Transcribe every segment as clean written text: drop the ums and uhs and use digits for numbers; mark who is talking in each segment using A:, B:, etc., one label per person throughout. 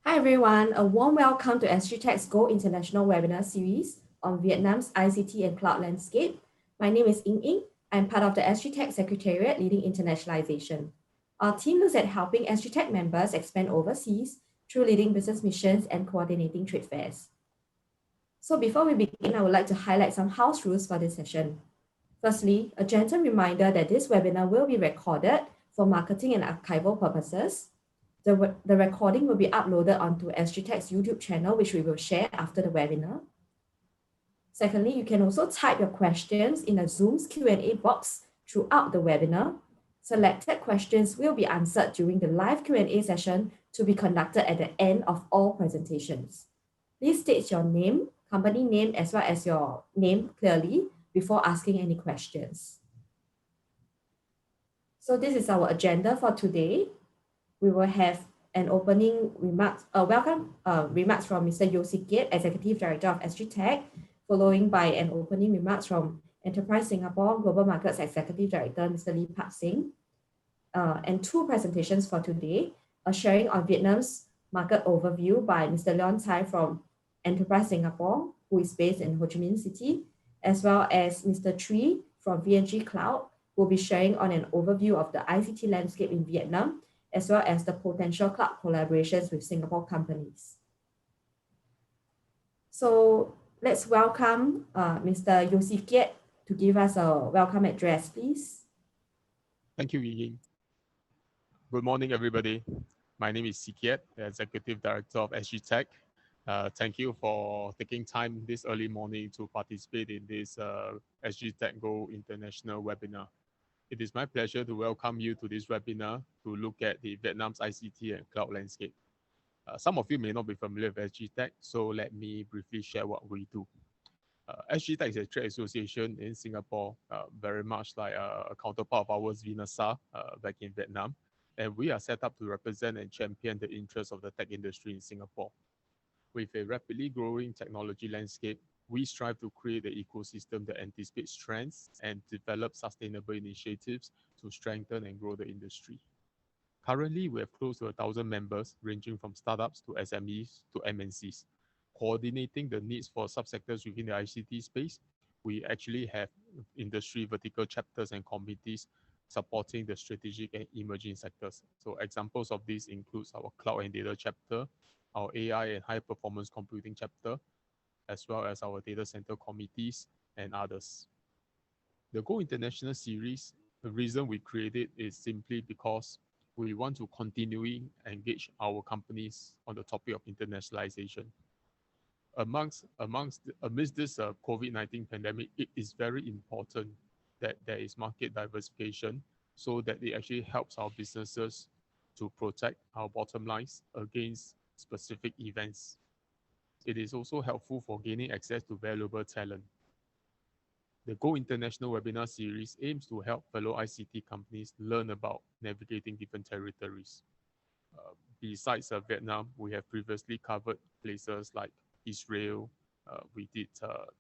A: Hi everyone, a warm welcome to SGTech's Go International webinar series on Vietnam's ICT and cloud landscape. My name is Ying. I'm part of the SGTech Secretariat leading internationalization. Our team looks at helping SGTech members expand overseas through leading business missions and coordinating trade fairs. So before we begin, I would like to highlight some house rules for this session. Firstly, a gentle reminder that this webinar will be recorded for marketing and archival purposes. The recording will be uploaded onto SGTech's YouTube channel, which we will share after the webinar. Secondly, you can also type your questions in a Zoom's Q&A box throughout the webinar. Selected questions will be answered during the live Q&A session to be conducted at the end of all presentations. Please state your name, company name, as well as your name clearly before asking any questions. So this is our agenda for today. We will have an opening remarks, welcome remarks from Mr. Ict, Executive Director of SGTech, following by an opening remarks from Enterprise Singapore Global Markets Executive Director, Mr. Lee Pak Sing, and two presentations for today, a sharing on Vietnam's market overview by Mr. Leon Tsai from Enterprise Singapore, who is based in Ho Chi Minh City, as well as Mr. Tree from VNG Cloud, who will be sharing on an overview of the ICT landscape in Vietnam, as well as the potential cloud collaborations with Singapore companies. So let's welcome Mr. Ict to give us a welcome address, please.
B: Thank you, Ying. Good morning, everybody. My name is Ict, the Executive Director of SGTech. Thank you for taking time this early morning to participate in this SGTech Go International webinar. It is my pleasure to welcome you to this webinar to look at the Vietnam's ICT and cloud landscape. Some of you may not be familiar with SGTech, so let me briefly share what we do. SGTech is a trade association in Singapore, very much like a counterpart of ours, VNSA, back in Vietnam. And we are set up to represent and champion the interests of the tech industry in Singapore. With a rapidly growing technology landscape, we strive to create an ecosystem that anticipates trends and develop sustainable initiatives to strengthen and grow the industry. Currently, we have close to 1,000 members, ranging from startups to SMEs to MNCs. Coordinating the needs for subsectors within the ICT space, we actually have industry vertical chapters and committees supporting the strategic and emerging sectors. So examples of this includes our cloud and data chapter, our AI and high performance computing chapter, as well as our data center committees and others. The Go International series, the reason we created is simply because we want to continually engage our companies on the topic of internationalization. Amidst this COVID-19 pandemic, it is very important that there is market diversification so that it actually helps our businesses to protect our bottom lines against specific events. It is also helpful for gaining access to valuable talent. The Go International webinar series aims to help fellow ICT companies learn about navigating different territories. Besides Vietnam, we have previously covered places like Israel, we did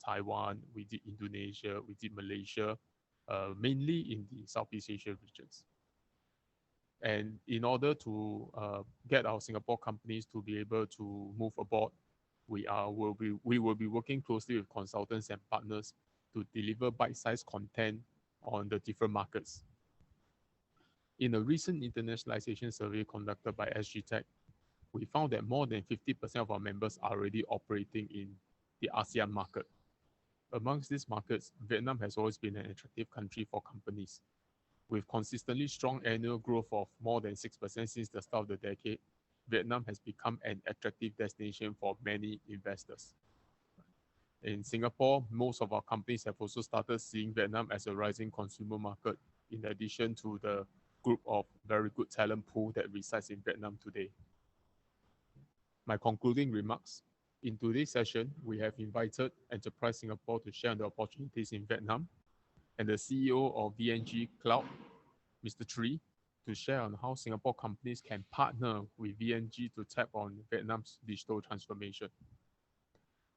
B: Taiwan, we did Indonesia, we did Malaysia, mainly in the Southeast Asia regions. And in order to get our Singapore companies to be able to move aboard, we will be working closely with consultants and partners to deliver bite-sized content on the different markets. In a recent internationalization survey conducted by SGTech, we found that more than 50% of our members are already operating in the ASEAN market. Amongst these markets, Vietnam has always been an attractive country for companies. With consistently strong annual growth of more than 6% since the start of the decade, Vietnam has become an attractive destination for many investors. In Singapore, most of our companies have also started seeing Vietnam as a rising consumer market, in addition to the group of very good talent pool that resides in Vietnam today. My concluding remarks. In today's session, we have invited Enterprise Singapore to share on the opportunities in Vietnam, and the CEO of VNG Cloud, Mr. Tree, to share on how Singapore companies can partner with VNG to tap on Vietnam's digital transformation.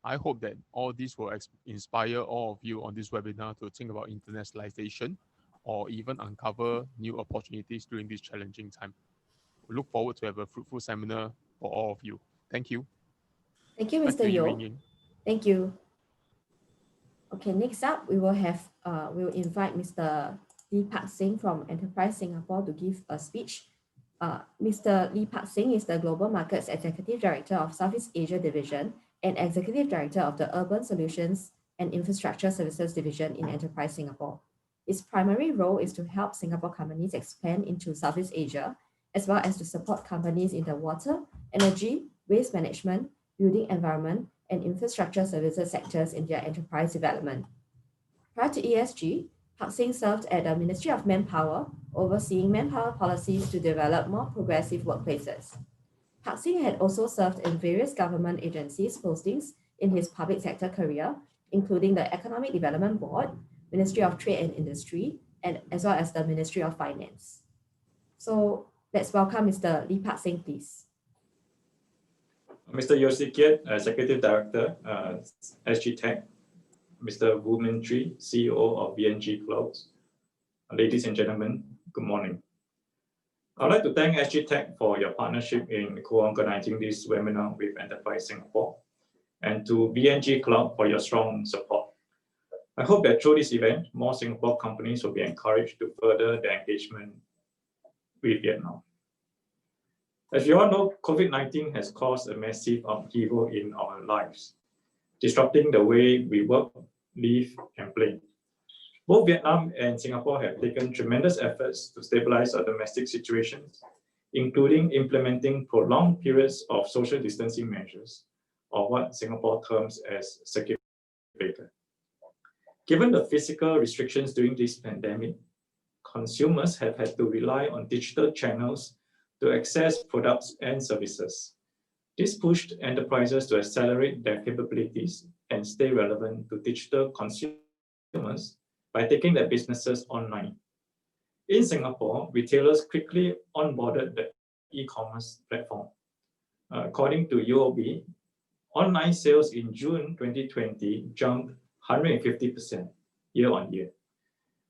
B: I hope that all this will inspire all of you on this webinar to think about internationalization or even uncover new opportunities during this challenging time. We look forward to have a fruitful seminar for all of you. Thank you.
A: Thank you,
B: Back
A: Mr.
B: to you,
A: Yo.
B: Ying.
A: Thank you. Okay, next up, we will invite Mr. Lee Pak Sing from Enterprise Singapore to give a speech. Mr. Lee Pak Sing is the Global Markets Executive Director of Southeast Asia Division and Executive Director of the Urban Solutions and Infrastructure Services Division in Enterprise Singapore. His primary role is to help Singapore companies expand into Southeast Asia, as well as to support companies in the water, energy, waste management, building environment, and infrastructure services sectors in their enterprise development. Prior to ESG, Pak Sing served at the Ministry of Manpower, overseeing manpower policies to develop more progressive workplaces. Pak Sing had also served in various government agencies postings in his public sector career, including the Economic Development Board, Ministry of Trade and Industry, and as well as the Ministry of Finance. So let's welcome Mr. Lee Pak Sing, please.
C: Mr. Yossi Kiet, Executive Director, SG Tech, Mr. Wu Min-Tri, CEO of VNG Cloud. Ladies and gentlemen, good morning. I'd like to thank SG Tech for your partnership in co-organizing this webinar with Enterprise Singapore, and to VNG Cloud for your strong support. I hope that through this event, more Singapore companies will be encouraged to further their engagement with Vietnam. As you all know, COVID-19 has caused a massive upheaval in our lives, disrupting the way we work, live, and play. Both Vietnam and Singapore have taken tremendous efforts to stabilize our domestic situations, including implementing prolonged periods of social distancing measures, or what Singapore terms as circuit breaker. Given the physical restrictions during this pandemic, consumers have had to rely on digital channels to access products and services. This pushed enterprises to accelerate their capabilities and stay relevant to digital consumers by taking their businesses online. In Singapore, retailers quickly onboarded the e-commerce platform. According to UOB, online sales in June 2020 jumped 150% year on year,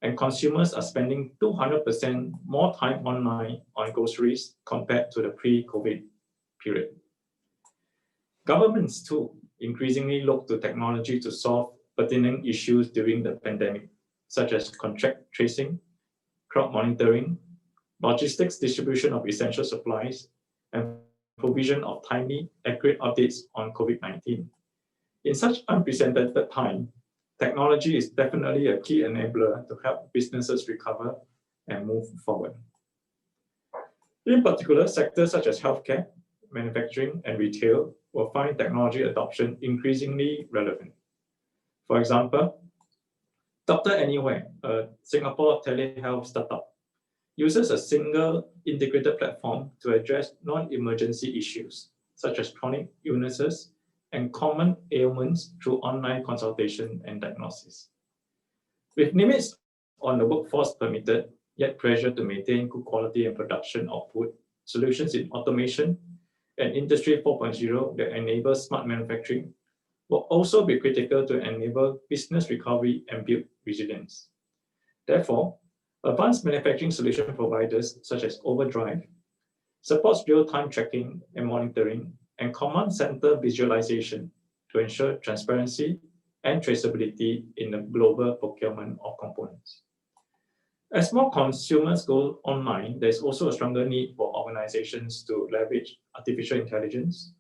C: and consumers are spending 200% more time online on groceries compared to the pre-COVID period. Governments too increasingly look to technology to solve pertinent issues during the pandemic, such as contact tracing, crowd monitoring, logistics distribution of essential supplies, and provision of timely, accurate updates on COVID-19. In such unprecedented time, technology is definitely a key enabler to help businesses recover and move forward. In particular, sectors such as healthcare, manufacturing, and retail will find technology adoption increasingly relevant. For example, Dr. Anywhere, a Singapore telehealth startup, uses a single integrated platform to address non-emergency issues, such as chronic illnesses and common ailments through online consultation and diagnosis. With limits on the workforce permitted, yet pressure to maintain good quality and production output, solutions in automation and Industry 4.0 that enable smart manufacturing will also be critical to enable business recovery and build resilience. Therefore, advanced manufacturing solution providers such as Overdrive supports real-time tracking and monitoring and command center visualization to ensure transparency and traceability in the global procurement of components. As more consumers go online, there's also a stronger need for organizations to leverage artificial intelligence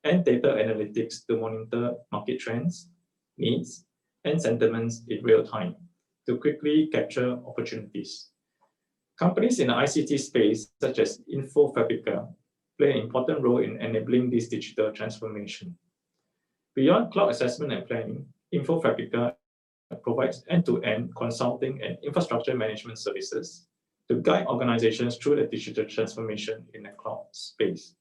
C: and data analytics to monitor market trends, needs, and sentiments in real time to quickly capture opportunities. Companies in the ICT space, such as InfoFabrica, play an important role in enabling this digital transformation. Beyond cloud assessment and planning, InfoFabrica provides end-to-end consulting and infrastructure management services to guide organizations through the digital transformation in the cloud space.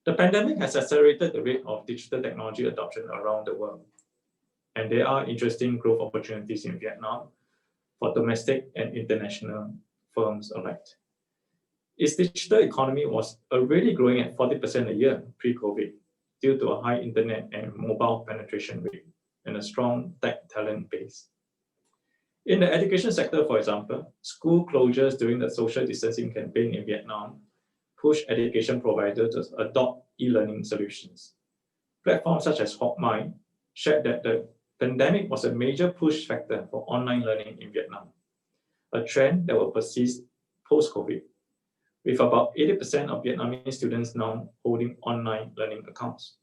C: The pandemic has accelerated the rate of digital technology adoption around the world, and there are interesting growth opportunities in Vietnam for domestic and international firms alike. Its digital economy was already growing at 40% a year pre-COVID due to a high internet and mobile penetration rate and a strong tech talent base. In the education sector, for example, school closures during the social distancing campaign in Vietnam push education providers to adopt e-learning solutions. Platforms such as HocMai shared that the pandemic was a major push factor for online learning in Vietnam, a trend that will persist post-COVID, with about 80% of Vietnamese students now holding online learning accounts.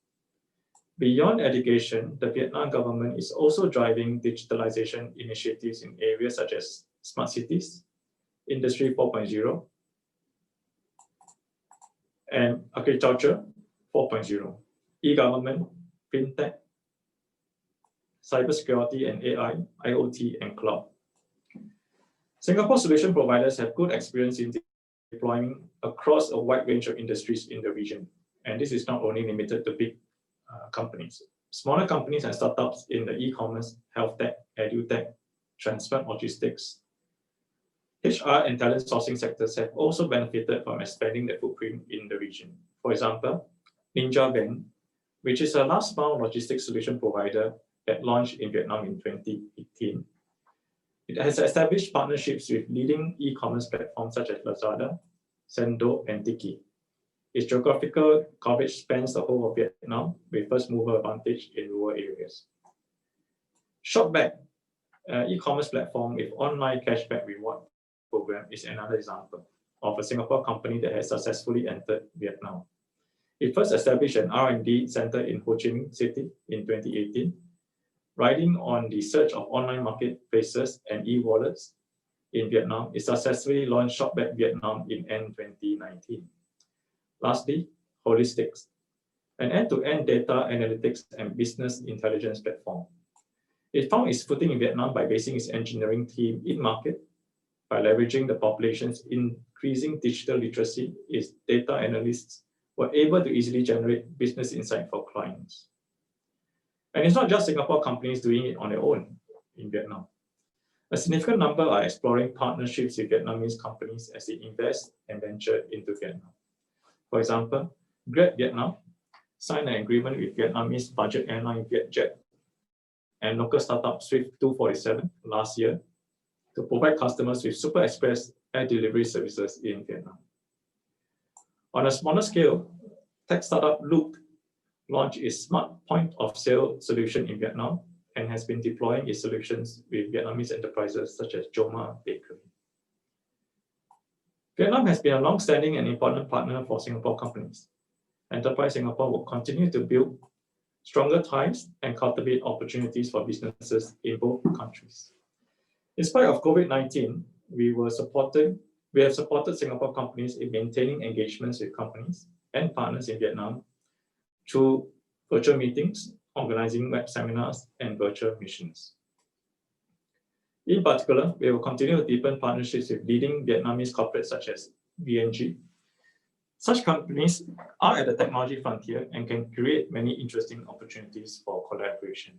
C: Beyond education, the Vietnam government is also driving digitalization initiatives in areas such as smart cities, Industry 4.0, and Agriculture 4.0, e-government, fintech, cybersecurity and AI, IoT, and cloud. Singapore solution providers have good experience in deploying across a wide range of industries in the region. And this is not only limited to big companies. Smaller companies and startups in the e-commerce, health tech, edu-tech, transport logistics, HR and talent sourcing sectors have also benefited from expanding their footprint in the region. For example, Ninja Van, which is a last mile logistics solution provider that launched in Vietnam in 2018. It has established partnerships with leading e-commerce platforms such as Lazada, Sendo, and Tiki. Its geographical coverage spans the whole of Vietnam with first mover advantage in rural areas. Shopback, an e-commerce platform with online cashback reward program, is another example of a Singapore company that has successfully entered Vietnam. It first established an R&D center in Ho Chi Minh City in 2018, riding on the surge of online marketplaces and e-wallets in Vietnam. It successfully launched Shopback Vietnam in end 2019. Lastly, Holistics, an end-to-end data analytics and business intelligence platform. It found its footing in Vietnam by basing its engineering team in market. By leveraging the population's increasing digital literacy, its data analysts were able to easily generate business insight for clients. And it's not just Singapore companies doing it on their own in Vietnam. A significant number are exploring partnerships with Vietnamese companies as they invest and venture into Vietnam. For example, Grab Vietnam signed an agreement with Vietnamese budget airline Vietjet and local startup Swift 247 last year to provide customers with super express air delivery services in Vietnam. On a smaller scale, tech startup Loop launched its smart point of sale solution in Vietnam and has been deploying its solutions with Vietnamese enterprises such as Joma Bakery. Vietnam has been a long-standing and important partner for Singapore companies. Enterprise Singapore will continue to build stronger ties and cultivate opportunities for businesses in both countries. In spite of COVID-19, we have supported Singapore companies in maintaining engagements with companies and partners in Vietnam through virtual meetings, organizing web seminars, and virtual missions. In particular, we will continue to deepen partnerships with leading Vietnamese corporates such as VNG. Such companies are at the technology frontier and can create many interesting opportunities for collaboration.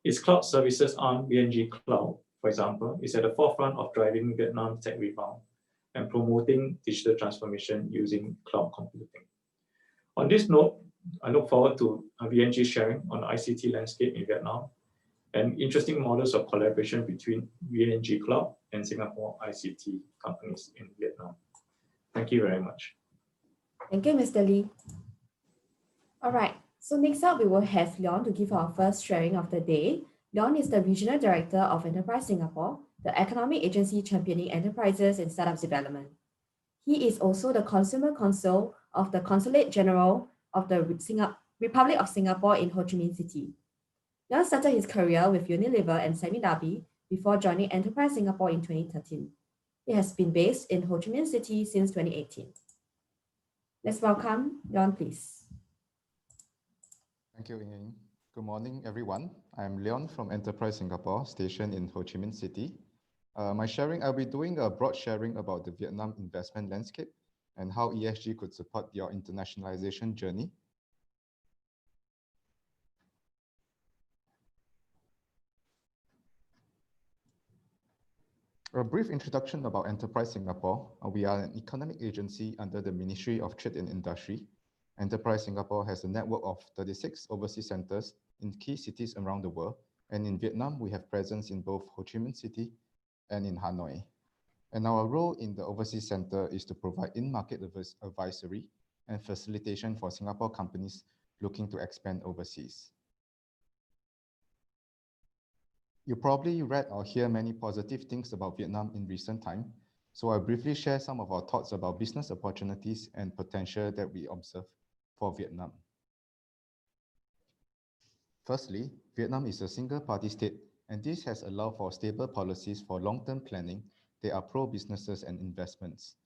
C: Its cloud services arm, VNG Cloud, for example, is at the forefront of driving Vietnam's tech rebound and promoting digital transformation using cloud computing. On this note, I look forward to VNG sharing on the ICT landscape in Vietnam and interesting models of collaboration between VNG Cloud and Singapore ICT companies in Vietnam. Thank you very much.
A: Thank you, Mr. Lee. All right, so next up we will have Leon to give our first sharing of the day. Leon is the Regional Director of Enterprise Singapore, the economic agency championing enterprises and startups development. He is also the Consumer Consul of the Consulate General of the Republic of Singapore in Ho Chi Minh City. Leon started his career with Unilever and Semi-Darby before joining Enterprise Singapore in 2013. He has been based in Ho Chi Minh City since 2018. Let's welcome Leon, please.
D: Thank you, Ying. Good morning, everyone. I'm Leon from Enterprise Singapore, stationed in Ho Chi Minh City. I'll be doing a broad sharing about the Vietnam investment landscape and how ESG could support your internationalization journey. A brief introduction about Enterprise Singapore. We are an economic agency under the Ministry of Trade and Industry. Enterprise Singapore has a network of 36 overseas centers in key cities around the world. And in Vietnam, we have presence in both Ho Chi Minh City and in Hanoi. And our role in the Overseas Center is to provide in-market advisory and facilitation for Singapore companies looking to expand overseas. You probably read or hear many positive things about Vietnam in recent time, so I'll briefly share some of our thoughts about business opportunities and potential that we observe for Vietnam. Firstly, Vietnam is a single-party state, and this has allowed for stable policies for long-term planning. They are pro-businesses and investments.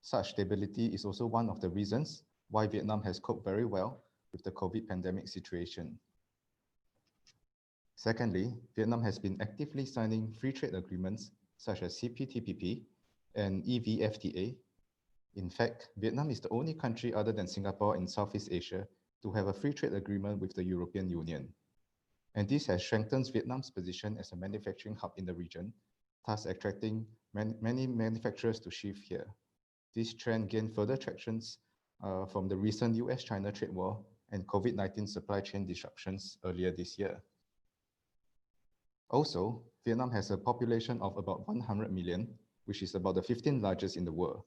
D: Such stability is also one of the reasons why Vietnam has coped very well with the COVID pandemic situation. Secondly, Vietnam has been actively signing free trade agreements such as CPTPP and EVFTA. In fact, Vietnam is the only country other than Singapore in Southeast Asia to have a free trade agreement with the European Union. And this has strengthened Vietnam's position as a manufacturing hub in the region, thus attracting many manufacturers to shift here. This trend gained further tractions from the recent US-China trade war and COVID-19 supply chain disruptions earlier this year. Also, Vietnam has a population of about 100 million, which is about the 15th largest in the world.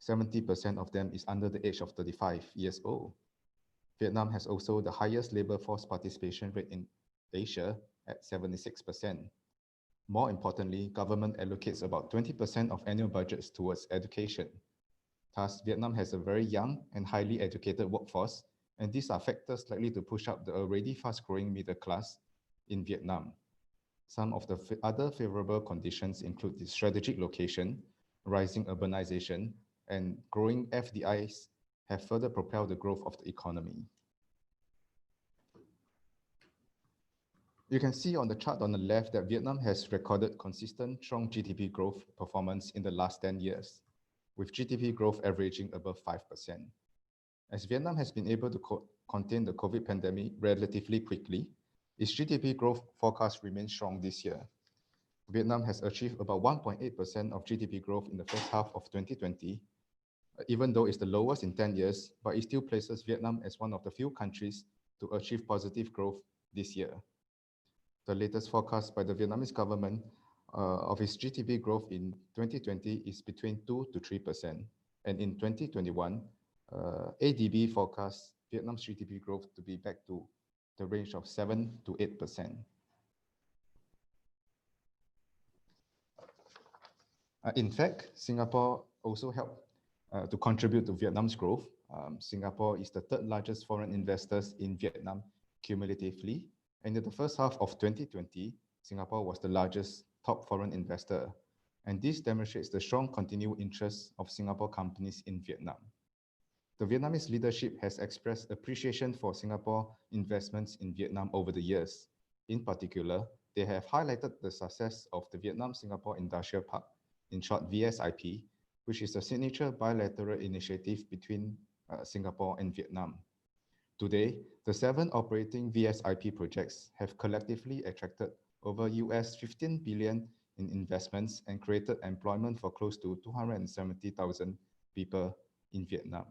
D: 70% of them is under the age of 35 years old. Vietnam has also the highest labor force participation rate in Asia at 76%. More importantly, government allocates about 20% of annual budgets towards education. Thus, Vietnam has a very young and highly educated workforce, and these are factors likely to push up the already fast-growing middle class in Vietnam. Some of the other favorable conditions include the strategic location, rising urbanization, and growing FDIs have further propelled the growth of the economy. You can see on the chart on the left that Vietnam has recorded consistent, strong GDP growth performance in the last 10 years, with GDP growth averaging above 5%. As Vietnam has been able to contain the COVID pandemic relatively quickly, its GDP growth forecast remains strong this year. Vietnam has achieved about 1.8% of GDP growth in the first half of 2020, even though it's the lowest in 10 years, but it still places Vietnam as one of the few countries to achieve positive growth this year. The latest forecast by the Vietnamese government of its GDP growth in 2020 is between 2 to 3%. And in 2021, ADB forecasts Vietnam's GDP growth to be back to the range of 7 to 8%. In fact, Singapore also helped to contribute to Vietnam's growth. Singapore is the third largest foreign investors in Vietnam cumulatively. And in the first half of 2020, Singapore was the largest top foreign investor. And this demonstrates the strong continued interest of Singapore companies in Vietnam. The Vietnamese leadership has expressed appreciation for Singapore investments in Vietnam over the years. In particular, they have highlighted the success of the Vietnam-Singapore Industrial Park, in short VSIP, which is a signature bilateral initiative between Singapore and Vietnam. Today, the 7 operating VSIP projects have collectively attracted over US 15 billion in investments and created employment for close to 270,000 people in Vietnam.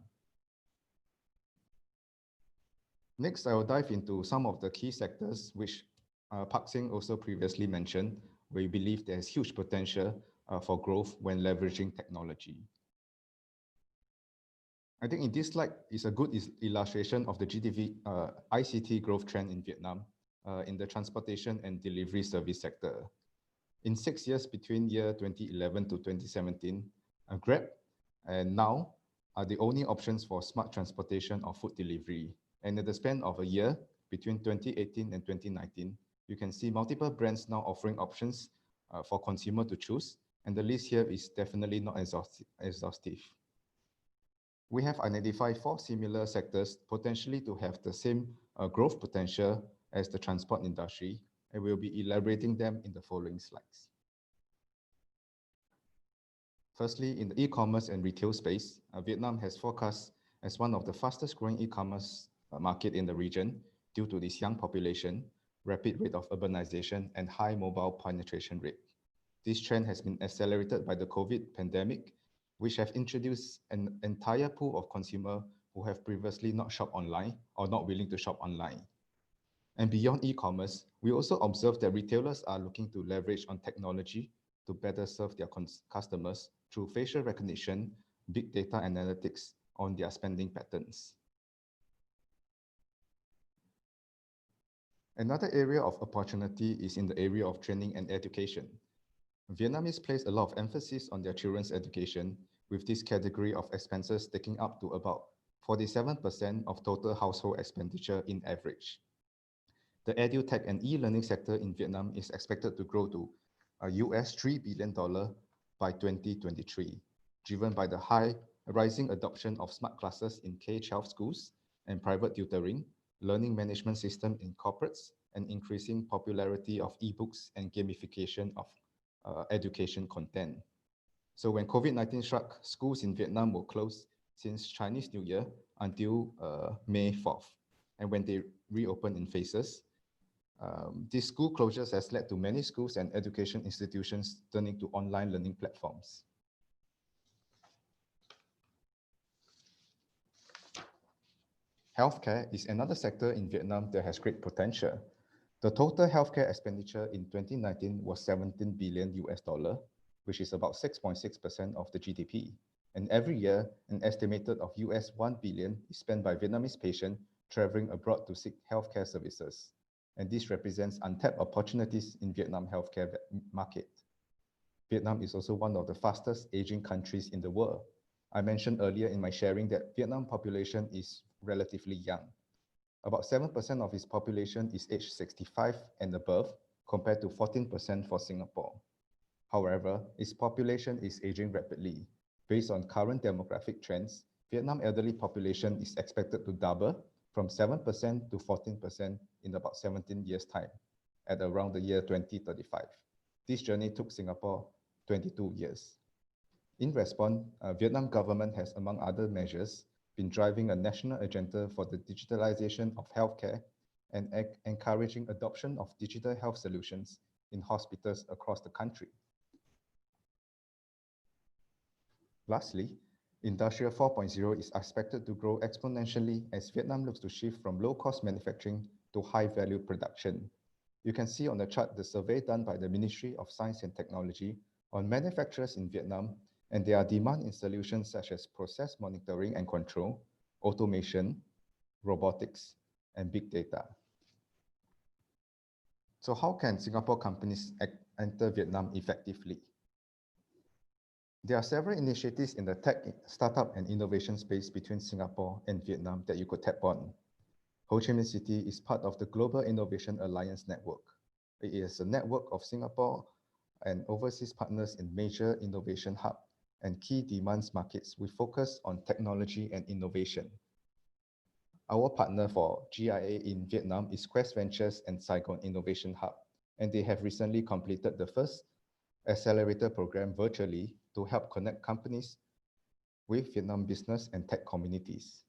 D: Next, I will dive into some of the key sectors which Park Sing also previously mentioned, where we believe there is huge potential for growth when leveraging technology. I think in this slide is a good illustration of the GDP ICT growth trend in Vietnam in the transportation and delivery service sector. In 6 years between year 2011 to 2017, Grab and Now are the only options for smart transportation or food delivery. And in the span of a year between 2018 and 2019, you can see multiple brands now offering options for consumer to choose. And the list here is definitely not exhaustive. We have identified 4 similar sectors potentially to have the same growth potential as the transport industry, and we'll be elaborating them in the following slides. Firstly, in the e-commerce and retail space, Vietnam has forecast as one of the fastest growing e-commerce market in the region due to this young population, rapid rate of urbanization, and high mobile penetration rate. This trend has been accelerated by the COVID pandemic, which have introduced an entire pool of consumers who have previously not shopped online or not willing to shop online. And beyond e-commerce, we also observe that retailers are looking to leverage on technology to better serve their customers through facial recognition, big data analytics on their spending patterns. Another area of opportunity is in the area of training and education. Vietnamese place a lot of emphasis on their children's education, with this category of expenses taking up to about 47% of total household expenditure in average. The edutech and e-learning sector in Vietnam is expected to grow to US $3 billion by 2023, driven by the rising adoption of smart classes in K-12 schools and private tutoring, learning management system in corporates, and increasing popularity of ebooks and gamification of education content. So when COVID-19 struck, schools in Vietnam were closed since Chinese New Year until May 4th. And when they reopened in phases, these school closures has led to many schools and education institutions turning to online learning platforms. Healthcare is another sector in Vietnam that has great potential. The total healthcare expenditure in 2019 was $17 billion US, which is about 6.6% of the GDP. And every year, an estimated of US $1 billion is spent by Vietnamese patients traveling abroad to seek healthcare services. And this represents untapped opportunities in Vietnam healthcare market. Vietnam is also one of the fastest aging countries in the world. I mentioned earlier in my sharing that Vietnam population is relatively young. About 7% of its population is aged 65 and above, compared to 14% for Singapore. However, its population is aging rapidly. Based on current demographic trends, Vietnam elderly population is expected to double from 7% to 14% in about 17 years' time, at around the year 2035. This journey took Singapore 22 years. In response, Vietnam government has, among other measures, been driving a national agenda for the digitalization of healthcare and encouraging adoption of digital health solutions in hospitals across the country. Lastly, Industrial 4.0 is expected to grow exponentially as Vietnam looks to shift from low-cost manufacturing to high-value production. You can see on the chart the survey done by the Ministry of Science and Technology on manufacturers in Vietnam and their demand in solutions such as process monitoring and control, automation, robotics, and big data. So how can Singapore companies enter Vietnam effectively? There are several initiatives in the tech, startup, and innovation space between Singapore and Vietnam that you could tap on. Ho Chi Minh City is part of the Global Innovation Alliance Network. It is a network of Singapore and overseas partners in major innovation hubs and key demands markets with focus on technology and innovation. Our partner for GIA in Vietnam is Quest Ventures and Saigon Innovation Hub, and they have recently completed the first accelerator program virtually to help connect companies with Vietnam business and tech communities.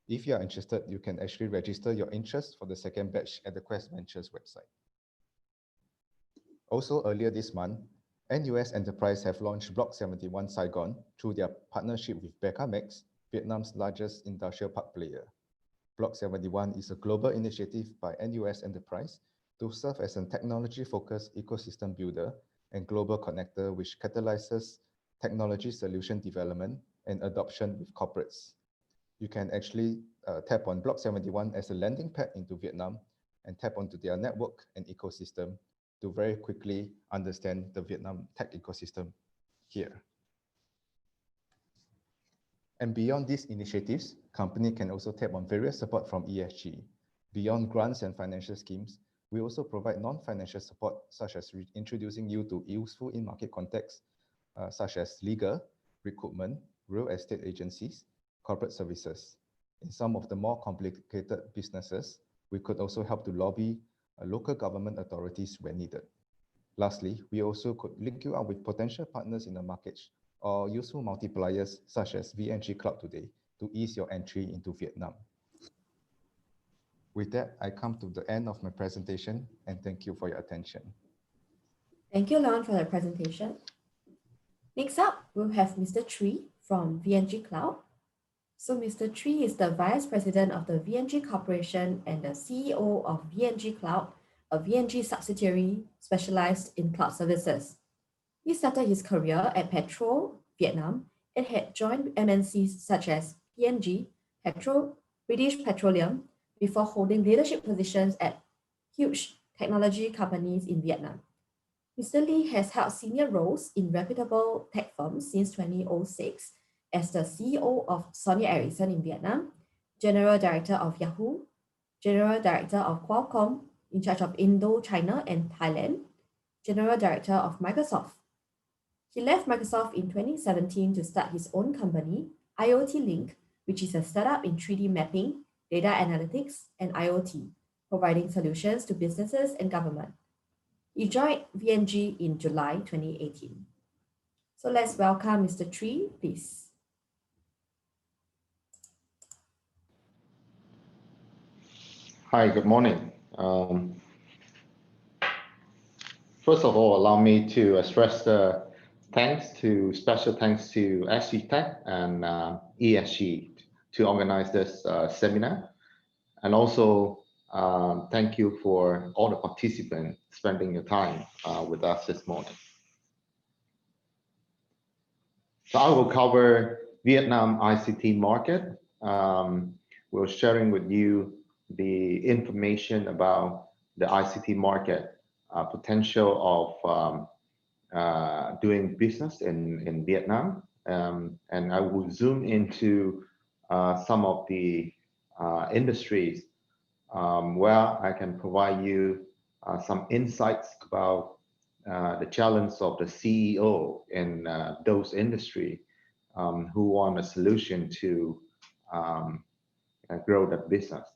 D: If you are interested, you can actually register your interest for the second batch at the Quest Ventures website. Also, earlier this month, NUS Enterprise have launched Block 71 Saigon through their partnership with Becamex, Vietnam's largest industrial park player. Block 71 is a global initiative by NUS Enterprise to serve as a technology-focused ecosystem builder and global connector which catalyzes technology solution development and adoption with corporates. You can actually tap on Block 71 as a landing pad into Vietnam and tap onto their network and ecosystem to very quickly understand the Vietnam tech ecosystem here. And beyond these initiatives, company can also tap on various support from ESG. Beyond grants and financial schemes, we also provide non-financial support, such as introducing you to useful in-market contexts, such as legal, recruitment, real estate agencies, corporate services. In some of the more complicated businesses, we could also help to lobby local government authorities where needed. Lastly, we also could link you up with potential partners in the market or useful multipliers such as VNG Cloud today to ease your entry into Vietnam. With that, I come to the end of my presentation and thank you for your attention.
A: Thank you, Leon, for the presentation. Next up, we'll have Mr. Tree from VNG Cloud. So Mr. Tree is the Vice President of the VNG Corporation and the CEO of VNG Cloud, a VNG subsidiary specialized in cloud services. He started his career at Petro, Vietnam, and had joined MNCs such as VNG, British Petroleum, before holding leadership positions at huge technology companies in Vietnam. Mr. Lee has held senior roles in reputable tech firms since 2006 as the CEO of Sony Ericsson in Vietnam, General Director of Yahoo, General Director of Qualcomm, in charge of Indochina and Thailand, General Director of Microsoft. He left Microsoft in 2017 to start his own company, IoT Link, which is a startup in 3D mapping, data analytics, and IoT, providing solutions to businesses and government. He joined VNG in July 2018. So let's welcome Mr. Tree, please.
E: Hi, good morning. First of all, allow me to express the special thanks to SG Tech and ESG to organize this seminar. And also thank you for all the participants spending your time with us this morning. So I will cover Vietnam ICT market. We're sharing with you the information about the ICT market, potential of doing business in Vietnam. And I will zoom into some of the industries where I can provide you some insights about the challenge of the CEO in those industries who want a solution to grow that business.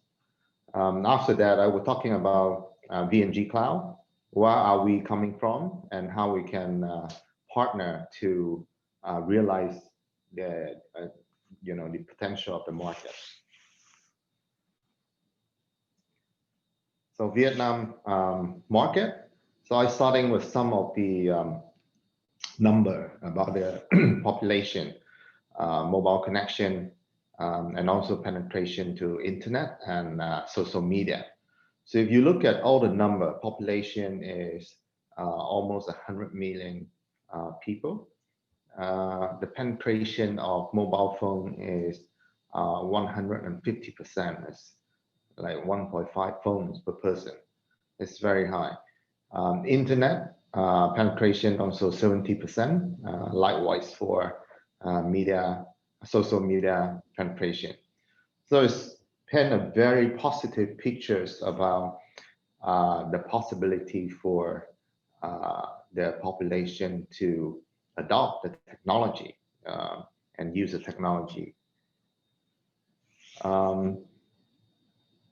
E: After that, I was talking about VNG Cloud. Where are we coming from, and how we can partner to realize the the potential of the market. So Vietnam market. So I'm starting with some of the number about the population, mobile connection, and also penetration to internet and social media. So if you look at all the number, population is almost 100 million people. The penetration of mobile phone is 150%. It's like 1.5 phones per person. It's very high. Internet penetration also 70%. Likewise for social media penetration. So it's paint a very positive pictures about the possibility for the population to adopt the technology and use the technology.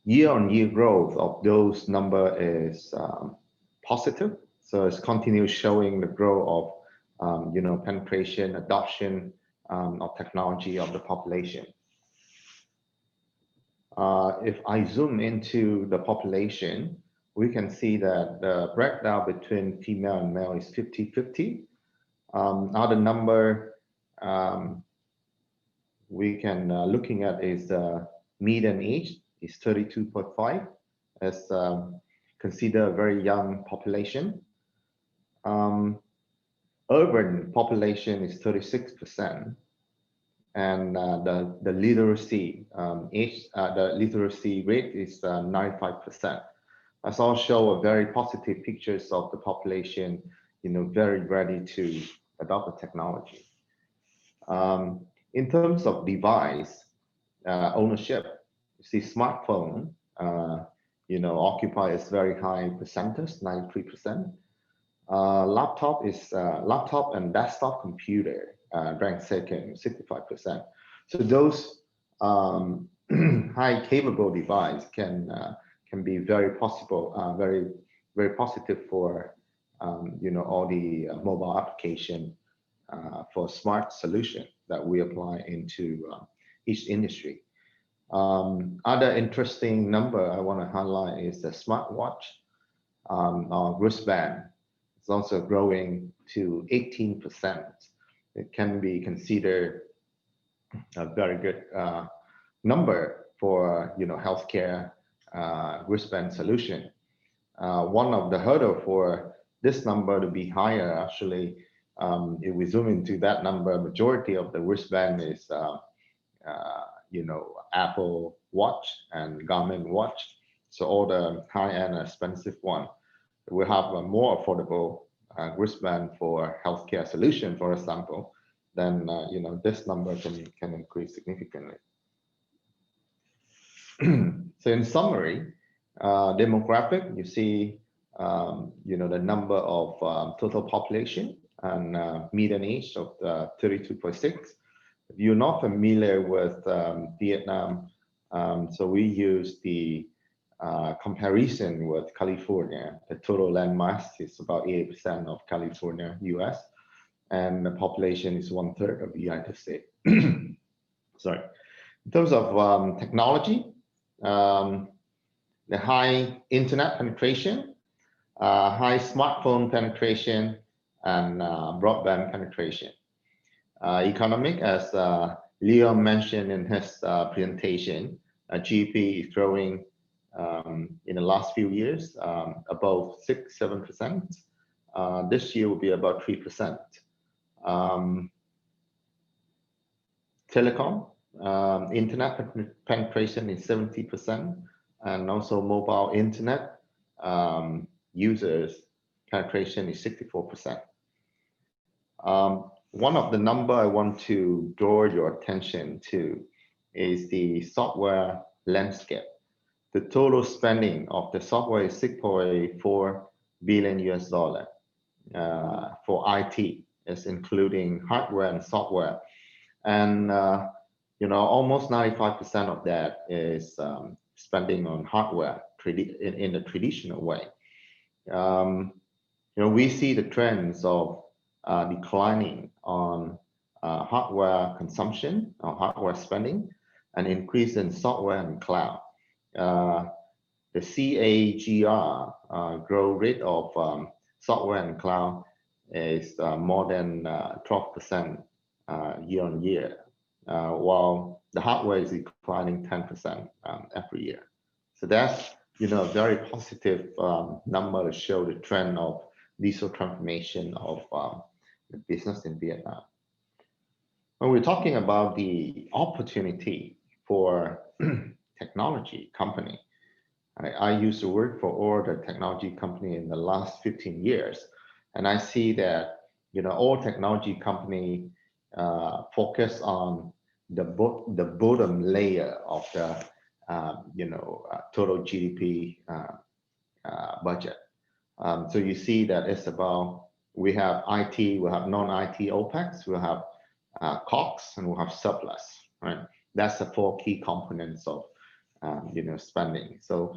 E: Year-on-year growth of those number is positive. So it's continues showing the growth of penetration, adoption of technology of the population. If I zoom into the population, we can see that the breakdown between female and male is 50-50. Other number we can looking at is median age is 32.5, as consider a very young population. Urban population is 36%. And the literacy the literacy rate is 95%. That's all show a very positive pictures of the population, very ready to adopt the technology. In terms of device ownership, you see smartphone, occupies very high percentage, 93%. Laptop and desktop computer ranked second, 65%. So those high capable device can be very possible, very positive for all the mobile application for smart solution that we apply into each industry. Other interesting number I want to highlight is the smartwatch wristband. It's also growing to 18%. It can be considered a very good number for healthcare wristband solution. One of the hurdle for this number to be higher actually If we zoom into that number, majority of the wristband is, Apple Watch and Garmin Watch. So all the high-end expensive one. We have a more affordable wristband for healthcare solution, for example, then this number can increase significantly. So in summary, demographic, you see, the number of total population and median age of 32.6. If you're not familiar with Vietnam, so we use the comparison with California. The total land mass is about 80% of California, US, and the population is 1/3 of the United States. Sorry. In terms of technology, the high internet penetration, high smartphone penetration, and broadband penetration. Economic, as Leon mentioned in his presentation, GDP is growing in the last few years, above 6-7%. This year will be about 3%. Telecom, internet penetration is 70%, and also mobile internet users penetration is 64%. One of the number I want to draw your attention to is the software landscape. The total spending of the software is $6.4 billion US for IT, is including hardware and software, and almost 95% of that is spending on hardware in the traditional way. We see the trends of declining on hardware consumption or hardware spending, and increase in software and cloud. The CAGR growth rate of software and cloud is more than 12% year on year, while the hardware is declining 10% every year. So that's a very positive number to show the trend of digital transformation of the business in Vietnam. When we're talking about the opportunity for technology company, I used to work for all the technology company in the last 15 years, and I see that all technology company focus on the bottom layer of the total GDP budget. So you see that it's about, we have IT, we have non-IT OPEX, we have COGS, and we have surplus, right? That's the 4 key components of spending. So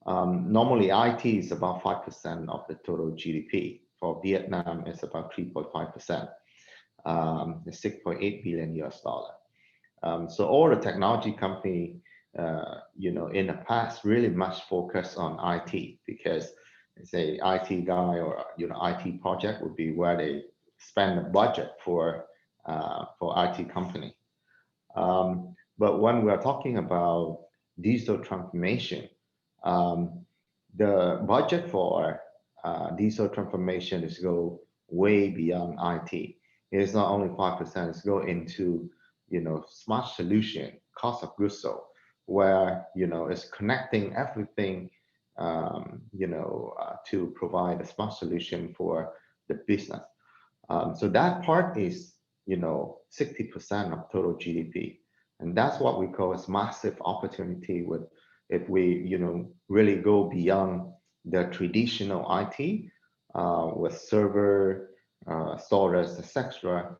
E: normally IT is about 5% of the total GDP. For Vietnam, it's about 3.5%, $6.8 billion US. So all the technology company, in the past, really much focus on IT, because it's a IT guy or IT project would be where they spend the budget for IT company. But when we are talking about digital transformation, the budget for digital transformation is go way beyond IT. It is not only 5%, it's go into smart solution, cost of goods sold, where it's connecting everything to provide a smart solution for the business. So that part is 60% of total GDP, and that's what we call a massive opportunity with, if we really go beyond the traditional IT with server, storage, etc.,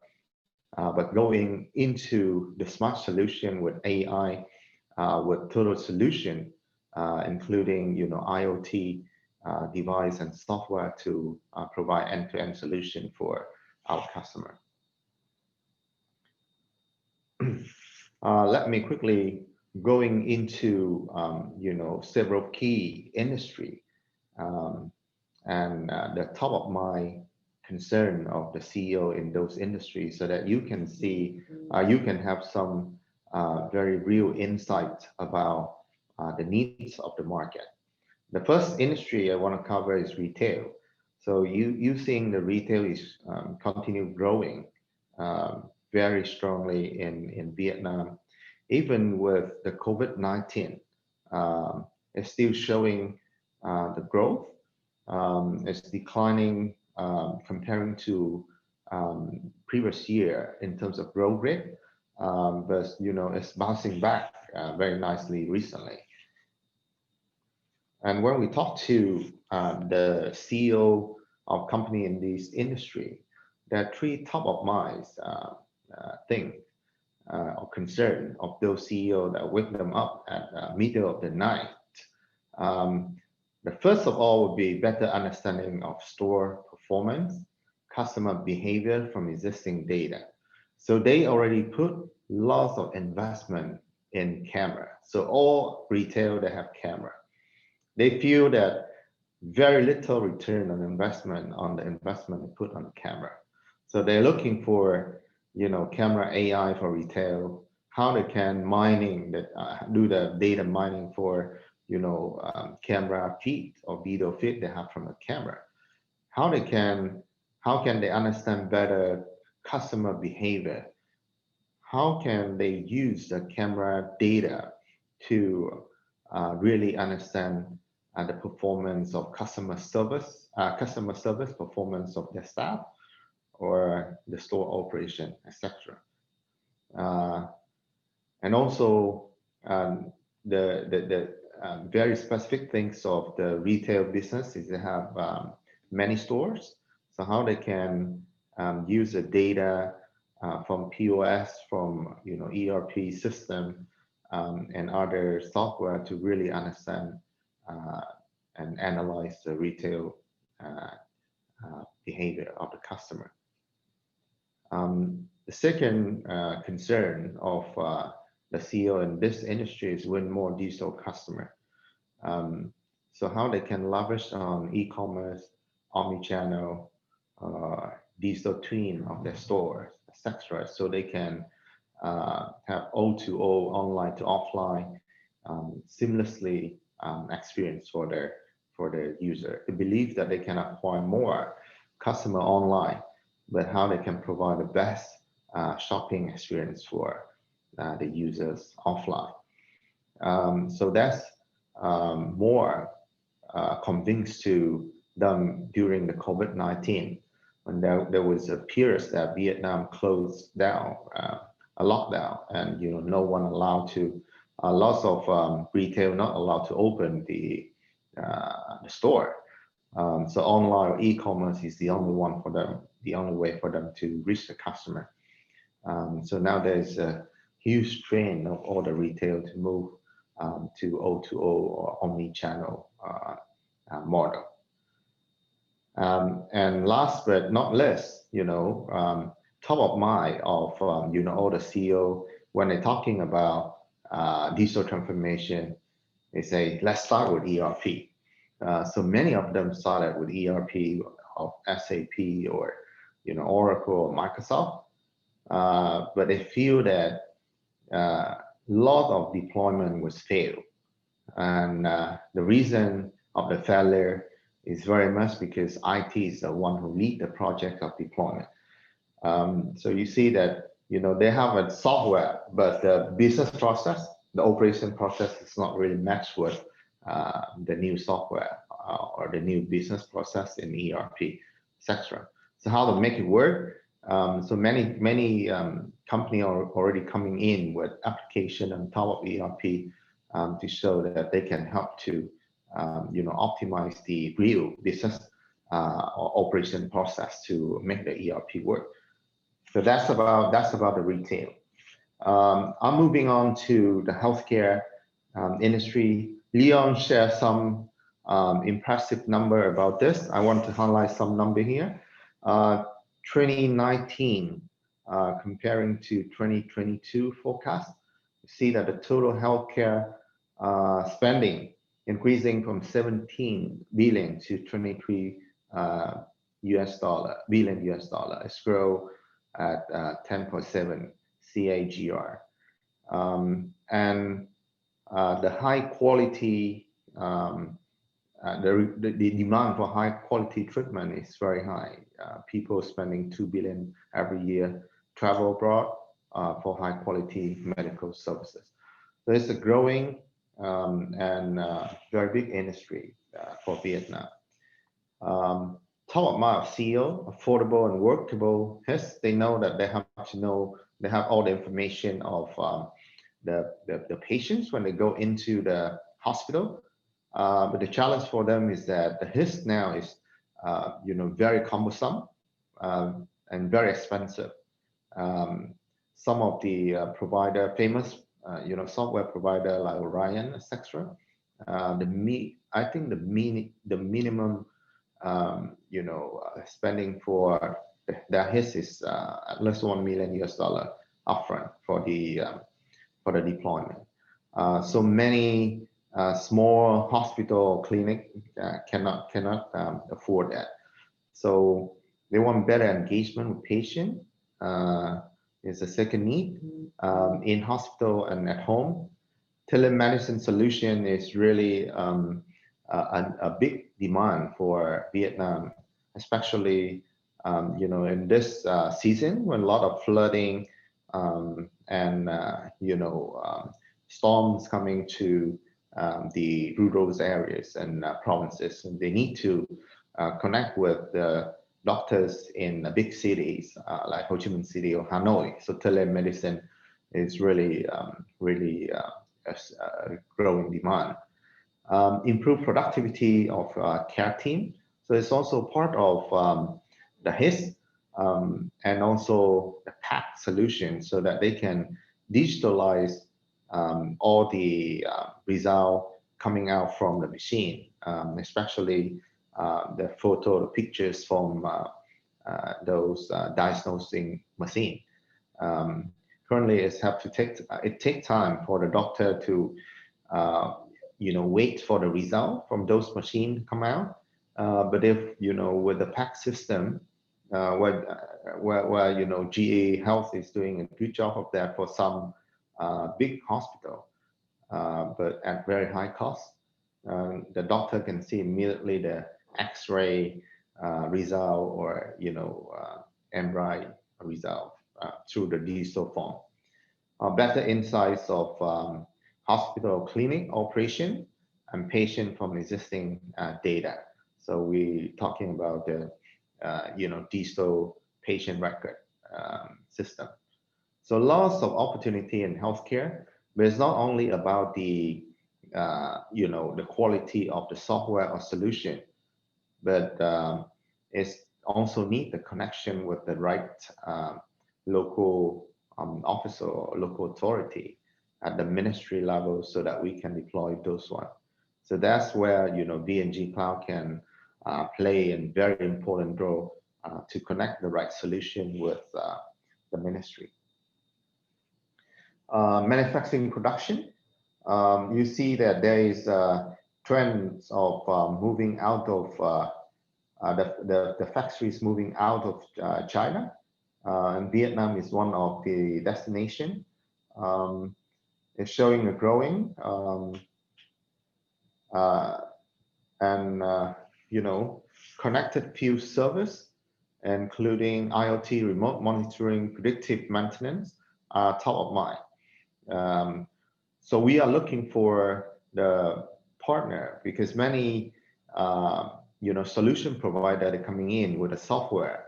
E: but going into the smart solution with AI, with total solution, including IoT device and software to provide end-to-end solution for our customer. Let me quickly going into several key industry, and the top of my concern of the CEO in those industries, so that you can see, you can have some very real insight about the needs of the market. The first industry I want to cover is retail. So you seeing the retail is continue growing very strongly in Vietnam, even with the COVID-19, it's still showing the growth. It's declining comparing to previous year in terms of growth rate, but it's bouncing back very nicely recently. And when we talk to the CEO of company in this industry, there are three top of mind thing or concern of those CEO that wake them up at middle of the night. The first of all would be better understanding of store performance, customer behavior from existing data. So they already put lots of investment in camera. So all retail, they have camera. They feel that very little return on investment on the investment they put on the camera. So they're looking for, camera AI for retail, how they can mining that do the data mining for, camera feed or video feed they have from the camera. How can they understand better customer behavior? How can they use the camera data to really understand the performance of customer service performance of their staff or the store operation, etc. And also the very specific things of the retail business is they have many stores. So how they can use the data from POS, from ERP system and other software to really understand and analyze the retail behavior of the customer. The second concern of the CEO in this industry is win more digital customer. So how they can leverage on e-commerce, omni-channel, digital twin of their stores, etc. So they can have O2O, online to offline, seamlessly experience for their user. They believe that they can acquire more customer online, but how they can provide the best shopping experience for the users offline. So that's more convinced to them during the COVID-19, when there was a period that Vietnam closed down, a lockdown, and no one allowed to, lots of retail not allowed to open the store. So online or e-commerce is the only one for them, the only way for them to reach the customer. So now there's a huge trend of all the retail to move to O2O or omni-channel model. And last but not least, top of mind of all the CEO when they're talking about digital transformation, they say let's start with ERP. So many of them started with ERP of SAP or Oracle or Microsoft, but they feel that a lot of deployment was failed, and the reason of the failure is very much because IT is the one who lead the project of deployment. So you see that they have a software, but the business process, the operation process is not really matched with the new software or the new business process in ERP, etc. So how to make it work? So many companies are already coming in with application on top of ERP to show that they can help to optimize the real business or operation process to make the ERP work. So that's about the retail. I'm moving on to the healthcare industry. Leon shared some impressive number about this. I want to highlight some number here. 2019 comparing to 2022 forecast, you see that the total healthcare spending increasing from 17 billion to 23 billion US dollar. It's grow at 10.7 CAGR. And the high quality the demand for high quality treatment is very high. People spending 2 billion every year travel abroad for high quality medical services. So it's a growing and very big industry for Vietnam. Top of mind of CEO, affordable and workable. Yes, they know that they have to know, they have all the information of the patients when they go into the hospital. But the challenge for them is that the HIS now is, very cumbersome and very expensive. Some of the famous, software provider like Orion, etc. I think the minimum, spending for their HIS is at least $1 million upfront for the deployment. So many small hospital clinic cannot afford that. So they want better engagement with patient. Is the second need in hospital and at home. Telemedicine solution is really a big demand for Vietnam, especially in this season when a lot of flooding and storms coming to the rural areas and provinces, and they need to connect with the doctors in big cities like Ho Chi Minh City or Hanoi. So telemedicine is really a growing demand. Improve productivity of care team. So it's also part of the HIS and also the PAC solution, so that they can digitalize all the result coming out from the machine, especially the photo, the pictures from those diagnosing machine. Currently, it takes time for the doctor to wait for the result from those machines come out. But if with the PAC system, where GA Health is doing a good job of that for some big hospital, but at very high cost, the doctor can see immediately the X-ray result or MRI result through the digital form. Better insights of hospital clinic operation and patient from existing data. So we're talking about the digital patient record system. So lots of opportunity in healthcare, but it's not only about the the quality of the software or solution, but it's also need the connection with the right local officer or local authority at the ministry level, so that we can deploy those ones. So that's where VNG Cloud can play a very important role to connect the right solution with the ministry. Manufacturing production. You see that there is trends of moving out of the factories moving out of China, and Vietnam is one of the destination. It's showing a growing connected field service, including IoT, remote monitoring, predictive maintenance, top of mind. So we are looking for the partner, because many solution provider are coming in with a software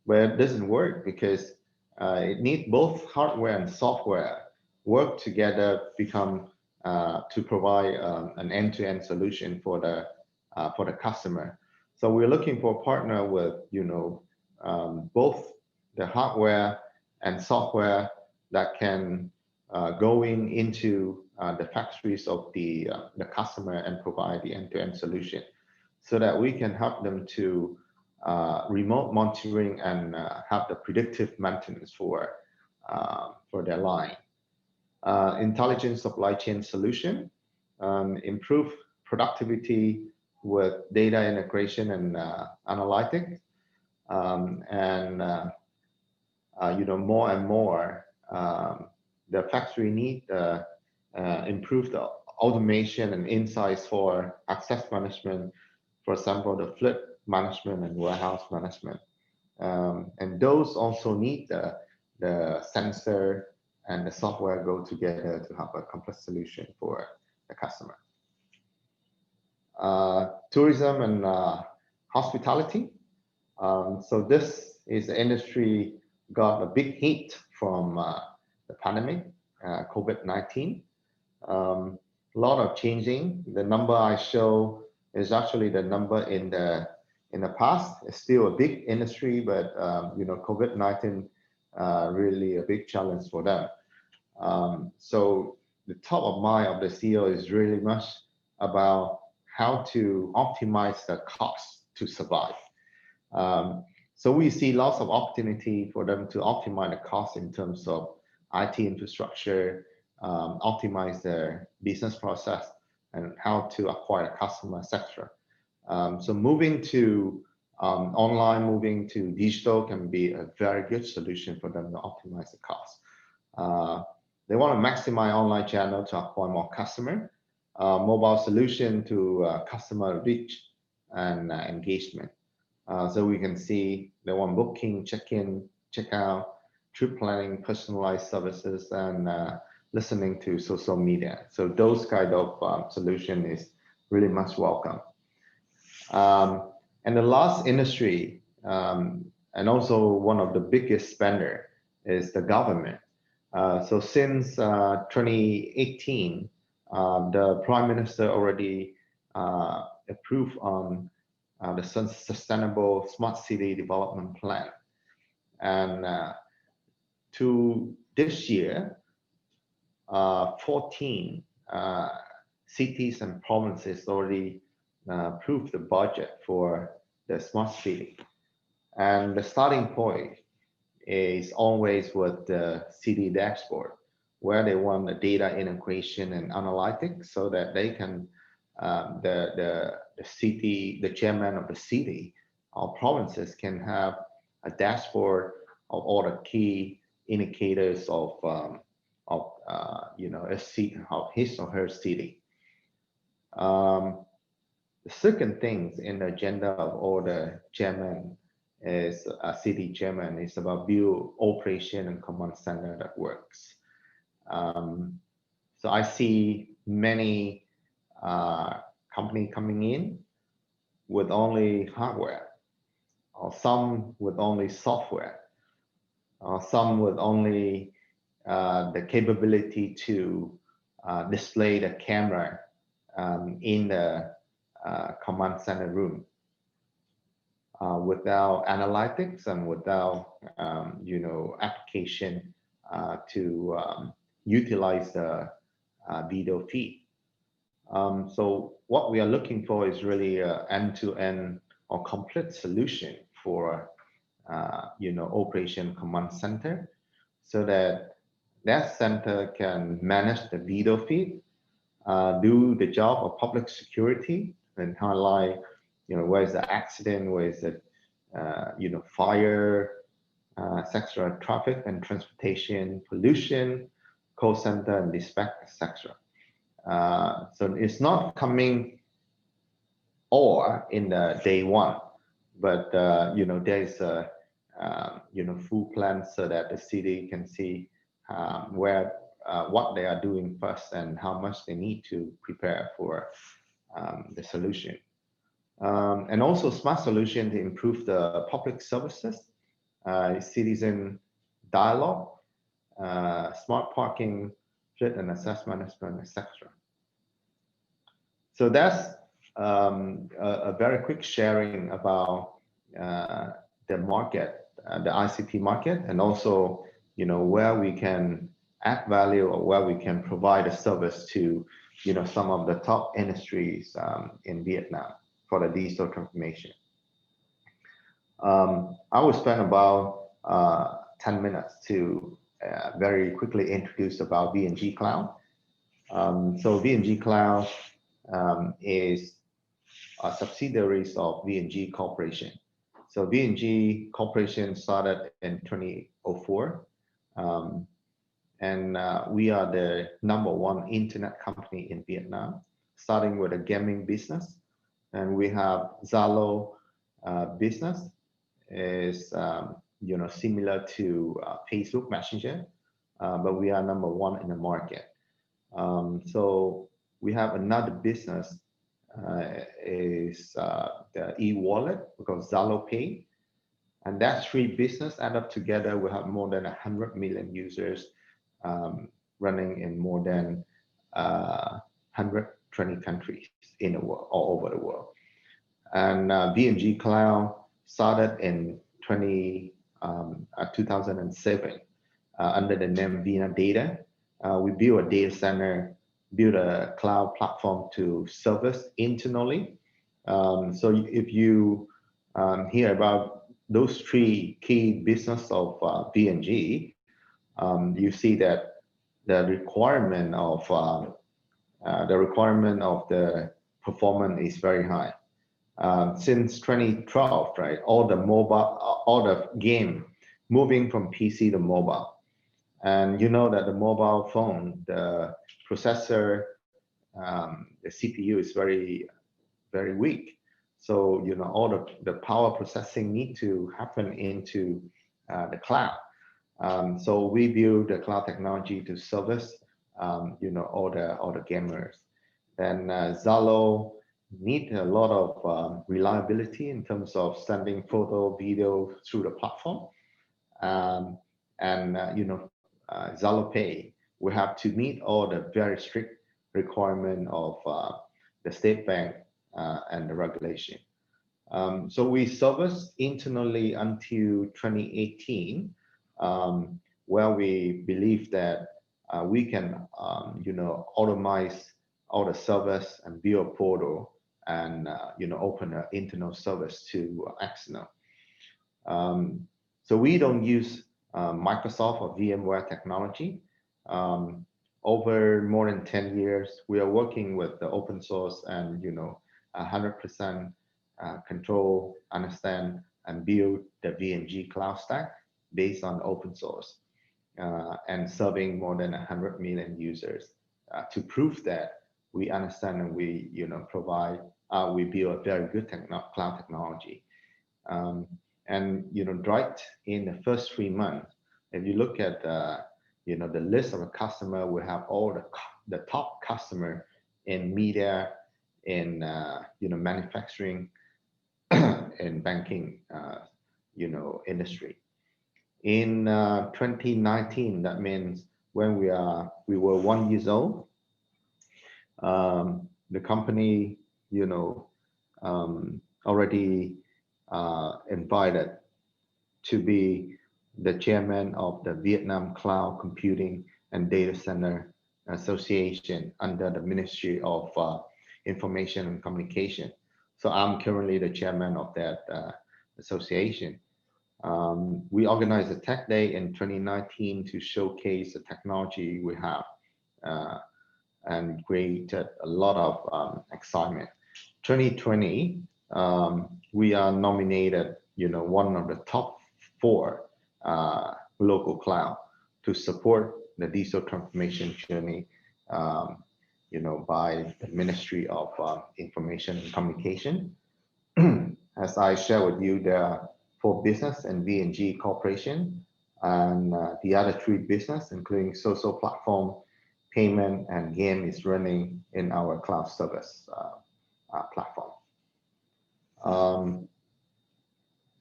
E: where it doesn't work, because it needs both hardware and software work together, become to provide an end-to-end solution for the customer. So we're looking for a partner with both the hardware and software that can going into the factories of the customer and provide the end-to-end solution, so that we can help them to remote monitoring and have the predictive maintenance for their line. Intelligent supply chain solution, improve productivity with data integration and analytics, and more and more the factory need improve the automation and insights for access management, for example, the fleet management and warehouse management. And those also need the sensor and the software go together to have a complete solution for the customer. Tourism and hospitality. So this is the industry got a big hit from the pandemic, COVID-19. A lot of changing. The number I show is actually the number in the past. It's still a big industry, but you know, COVID-19 really a big challenge for them. So the top of mind of the CEO is really much about how to optimize the cost to survive. So we see lots of opportunity for them to optimize the cost in terms of IT infrastructure, optimize their business process, and how to acquire a customer, etc. So moving to online, moving to digital can be a very good solution for them to optimize the cost. They want to maximize online channel to acquire more customer, mobile solution to customer reach and engagement. So we can see they want booking, check-in, check-out, trip planning, personalized services, and listening to social media. So those kind of solution is really much welcome. And the last industry, and also one of the biggest spender, is the government. So since 2018, the Prime Minister already approved on the Sustainable Smart City Development Plan. And to this year, 14 cities and provinces already approved the budget for the smart city. And the starting point is always with the city dashboard, where they want the data integration and analytics so that they can, the city, the chairman of the city or provinces can have a dashboard of all the key indicators of you know, a city, of his or her city. The second thing in the agenda of all the chairman is a city chairman is about build operation and command center that works. So I see many company coming in with only hardware, or some with only software, or some with only the capability to display the camera in the command center room without analytics and without you know, application to utilize the video feed. So what we are looking for is really an end-to-end or complete solution for you know, operation command center, so that that center can manage the video feed, do the job of public security and highlight, you know, where is the accident, where is the you know, fire, etc., traffic and transportation, pollution, call center and dispatch, etc. So it's not coming all in the day one, but you know, there is a you know, full plan so that the city can see where what they are doing first and how much they need to prepare for the solution. And also smart solution to improve the public services, citizen dialogue, smart parking, fleet and access management, etc. So that's a very quick sharing about the market, the ICT market, and also, you know, where we can add value or where we can provide a service to, you know, some of the top industries in Vietnam for the digital transformation. I will spend about 10 minutes to very quickly introduce about VNG Cloud. So VNG Cloud is a subsidiary of VNG Corporation. So VNG Corporation started in 2004. and we are the #1 internet company in Vietnam, starting with a gaming business. And we have Zalo business is similar to Facebook Messenger, but we are #1 in the market. So we have another business is the e-wallet, because Zalo Pay, and that 3 business add up together, we have more than 100 million users running in more than 120 countries in the world, all over the world. And VNG Cloud started in 2007 under the name Vina Data. We built a data center, built a cloud platform to service internally. So if you hear about those 3 key business of VNG, you see that the requirement of the performance is very high. Since 2012, right, all the game moving from PC to mobile, and you know that the mobile phone, the processor, the CPU is very, very weak. So all the power processing need to happen into the cloud. So we build the cloud technology to service all the gamers. Then Zalo need a lot of reliability in terms of sending photo, video through the platform. Zalo Pay, we have to meet all the very strict requirement of the state bank and the regulation. So we service internally until 2018, where we believe that we can automate all the service and build a portal and open an internal service to external. So we don't use Microsoft or VMware technology. Over more than 10 years, we are working with the open source and 100% control, understand, and build the VNG cloud stack based on open source and serving more than 100 million users to prove that we understand and we provide, we build a very good cloud technology. And right in the first 3 months, if you look at the list of a customer, we have all the top customer in media, in manufacturing, in banking, industry. In 2019, that means when we were 1 year old, the company already invited to be the chairman of the Vietnam Cloud Computing and Data Center Association under the Ministry of Information and Communication. So I'm currently the chairman of that association. We organized a tech day in 2019 to showcase the technology we have and created a lot of excitement. 2020, we are nominated, one of the top 4 local cloud to support the digital transformation journey, by the Ministry of Information and Communication. As I share with you, there are 4 business and VNG Corporation, and the other 3 business, including social platform, payment, and game, is running in our cloud service platform.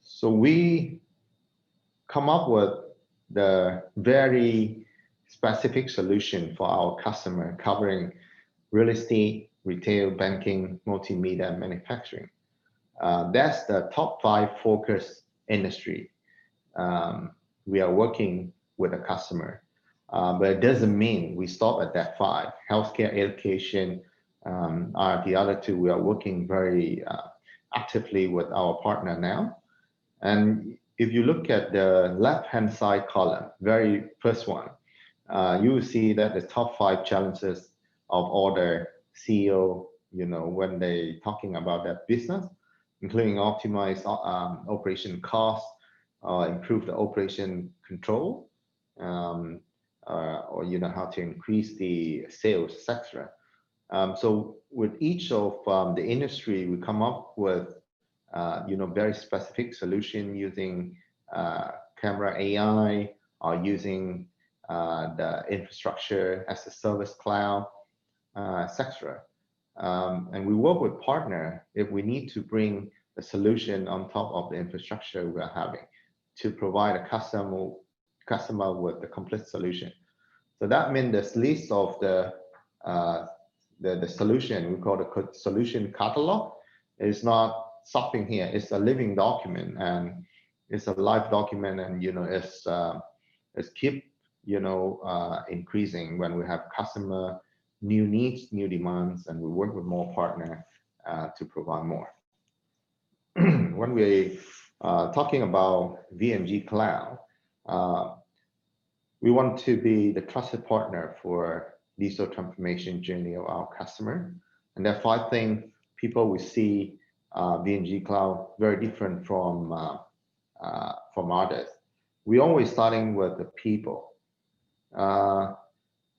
E: So we come up with the very specific solution for our customer, covering real estate, retail, banking, multimedia, manufacturing. That's the top 5 focus industry. We are working with a customer, but it doesn't mean we stop at that 5. Healthcare, education are the other 2. We are working very actively with our partner now. And if you look at the left-hand side column, very first one, you will see that the top 5 challenges of all the CEO, when they talking about that business, including optimize operation cost, improve the operation control, or how to increase the sales, etc. So with each of the industry, we come up with very specific solution using camera AI or using the infrastructure as a service cloud, etc. And we work with partner if we need to bring the solution on top of the infrastructure we're having to provide a customer with the complete solution. So that means this list of the solution, we call the solution catalog, is not stopping here. It's a living document, and it's a live document, and it's keep increasing when we have customer new needs, new demands, and we work with more partner to provide more. When we talking about VNG Cloud, we want to be the trusted partner for digital transformation journey of our customer. And there are 5 things people will see VNG Cloud very different from others. We always starting with the people.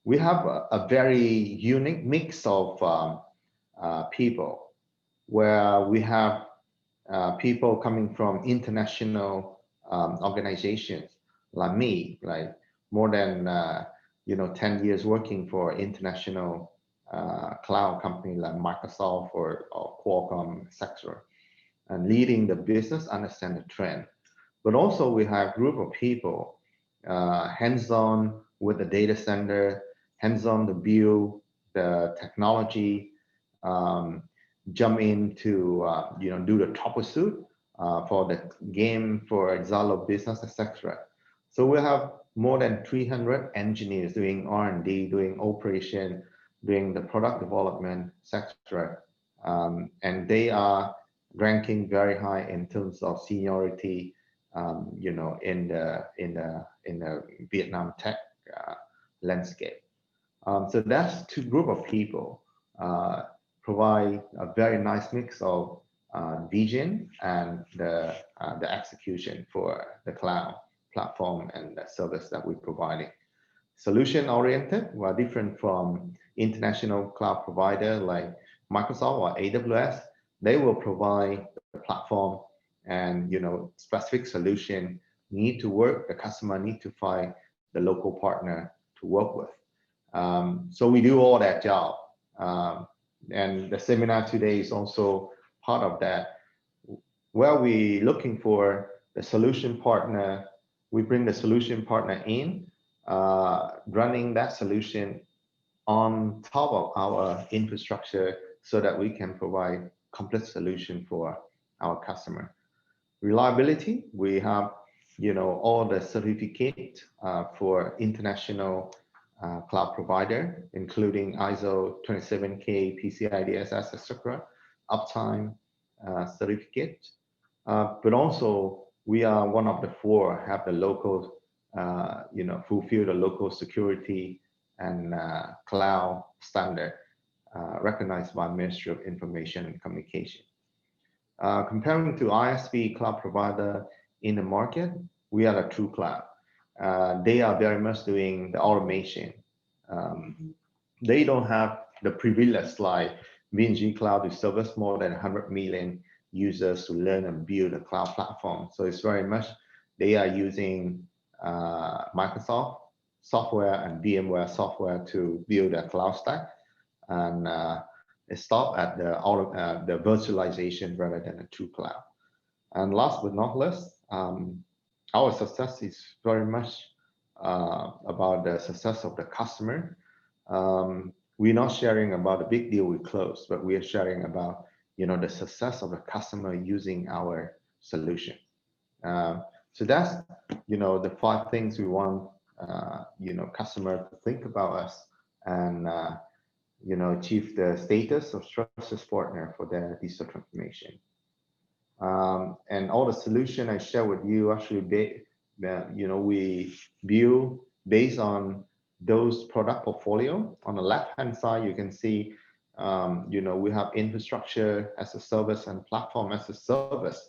E: We have a very unique mix of people, where we have people coming from international organizations like me, like more than 10 years working for international cloud company like Microsoft or Qualcomm, etc., and leading the business, understand the trend. But also we have group of people hands-on with the data center, hands-on to build the technology, jump in to do the troubleshoot for the game, for Xalo business, etc. So we have more than 300 engineers doing R&D, doing operation, doing the product development, etc. And they are ranking very high in terms of seniority, in the Vietnam tech landscape. So that's 2 group of people provide a very nice mix of vision and the execution for the cloud platform and the service that we're providing. Solution oriented, we're different from international cloud provider like Microsoft or AWS. They will provide the platform and specific solution need to work. The customer need to find the local partner to work with. So we do all that job. And the seminar today is also part of that. Where we looking for the solution partner, we bring the solution partner in, running that solution on top of our infrastructure so that we can provide complete solution for our customer. Reliability, we have all the certificate for international cloud provider, including ISO 27K, PCI DSS, etc., uptime certificate. But also we are one of the 4 have the local, fulfill the local security and cloud standard recognized by Ministry of Information and Communication. Comparing to ISP cloud provider in the market, we are a true cloud. They are very much doing the automation. They don't have the privilege like VNG Cloud to service more than 100 million users to learn and build a cloud platform. So it's very much, they are using Microsoft software and VMware software to build a cloud stack, and it stopped at the virtualization rather than a true cloud. And last but not least, our success is very much about the success of the customer. We're not sharing about a big deal we closed, but we are sharing about the success of the customer using our solution. So that's the 5 things we want customer to think about us and achieve the status of trusted partner for their digital transformation. And all the solution I share with you actually, we build based on those product portfolio. On the left-hand side, you can see, we have infrastructure as a service and platform as a service.